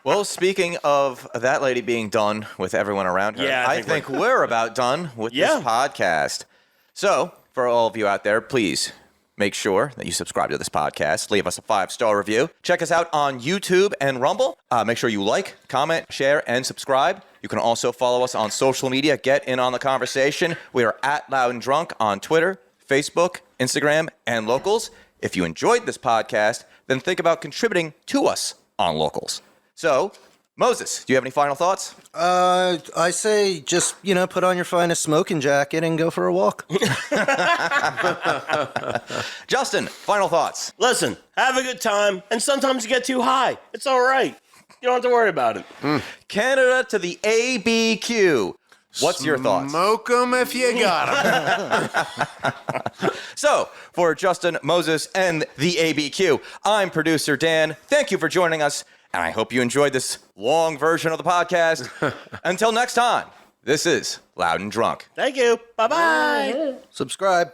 Well, speaking of that lady being done with everyone around her, Yeah, I think we're about done with this podcast. So, for all of you out there, please make sure that you subscribe to this podcast. Leave us a 5-star review. Check us out on YouTube and Rumble. Make sure you like, comment, share, and subscribe. You can also follow us on social media. Get in on the conversation. We are at Loud and Drunk on Twitter, Facebook, Instagram, and Locals. If you enjoyed this podcast, then think about contributing to us on Locals. So, Moses, do you have any final thoughts? I say just, put on your finest smoking jacket and go for a walk. Justin, final thoughts. Listen, have a good time, and sometimes you get too high. It's all right. You don't have to worry about it. Canada to the ABQ. What's your thoughts? Smoke 'em if you got 'em. So, for Justin, Moses, and the ABQ, I'm producer Dan. Thank you for joining us, and I hope you enjoyed this long version of the podcast. Until next time, this is Loud and Drunk. Thank you. Bye-bye. Subscribe.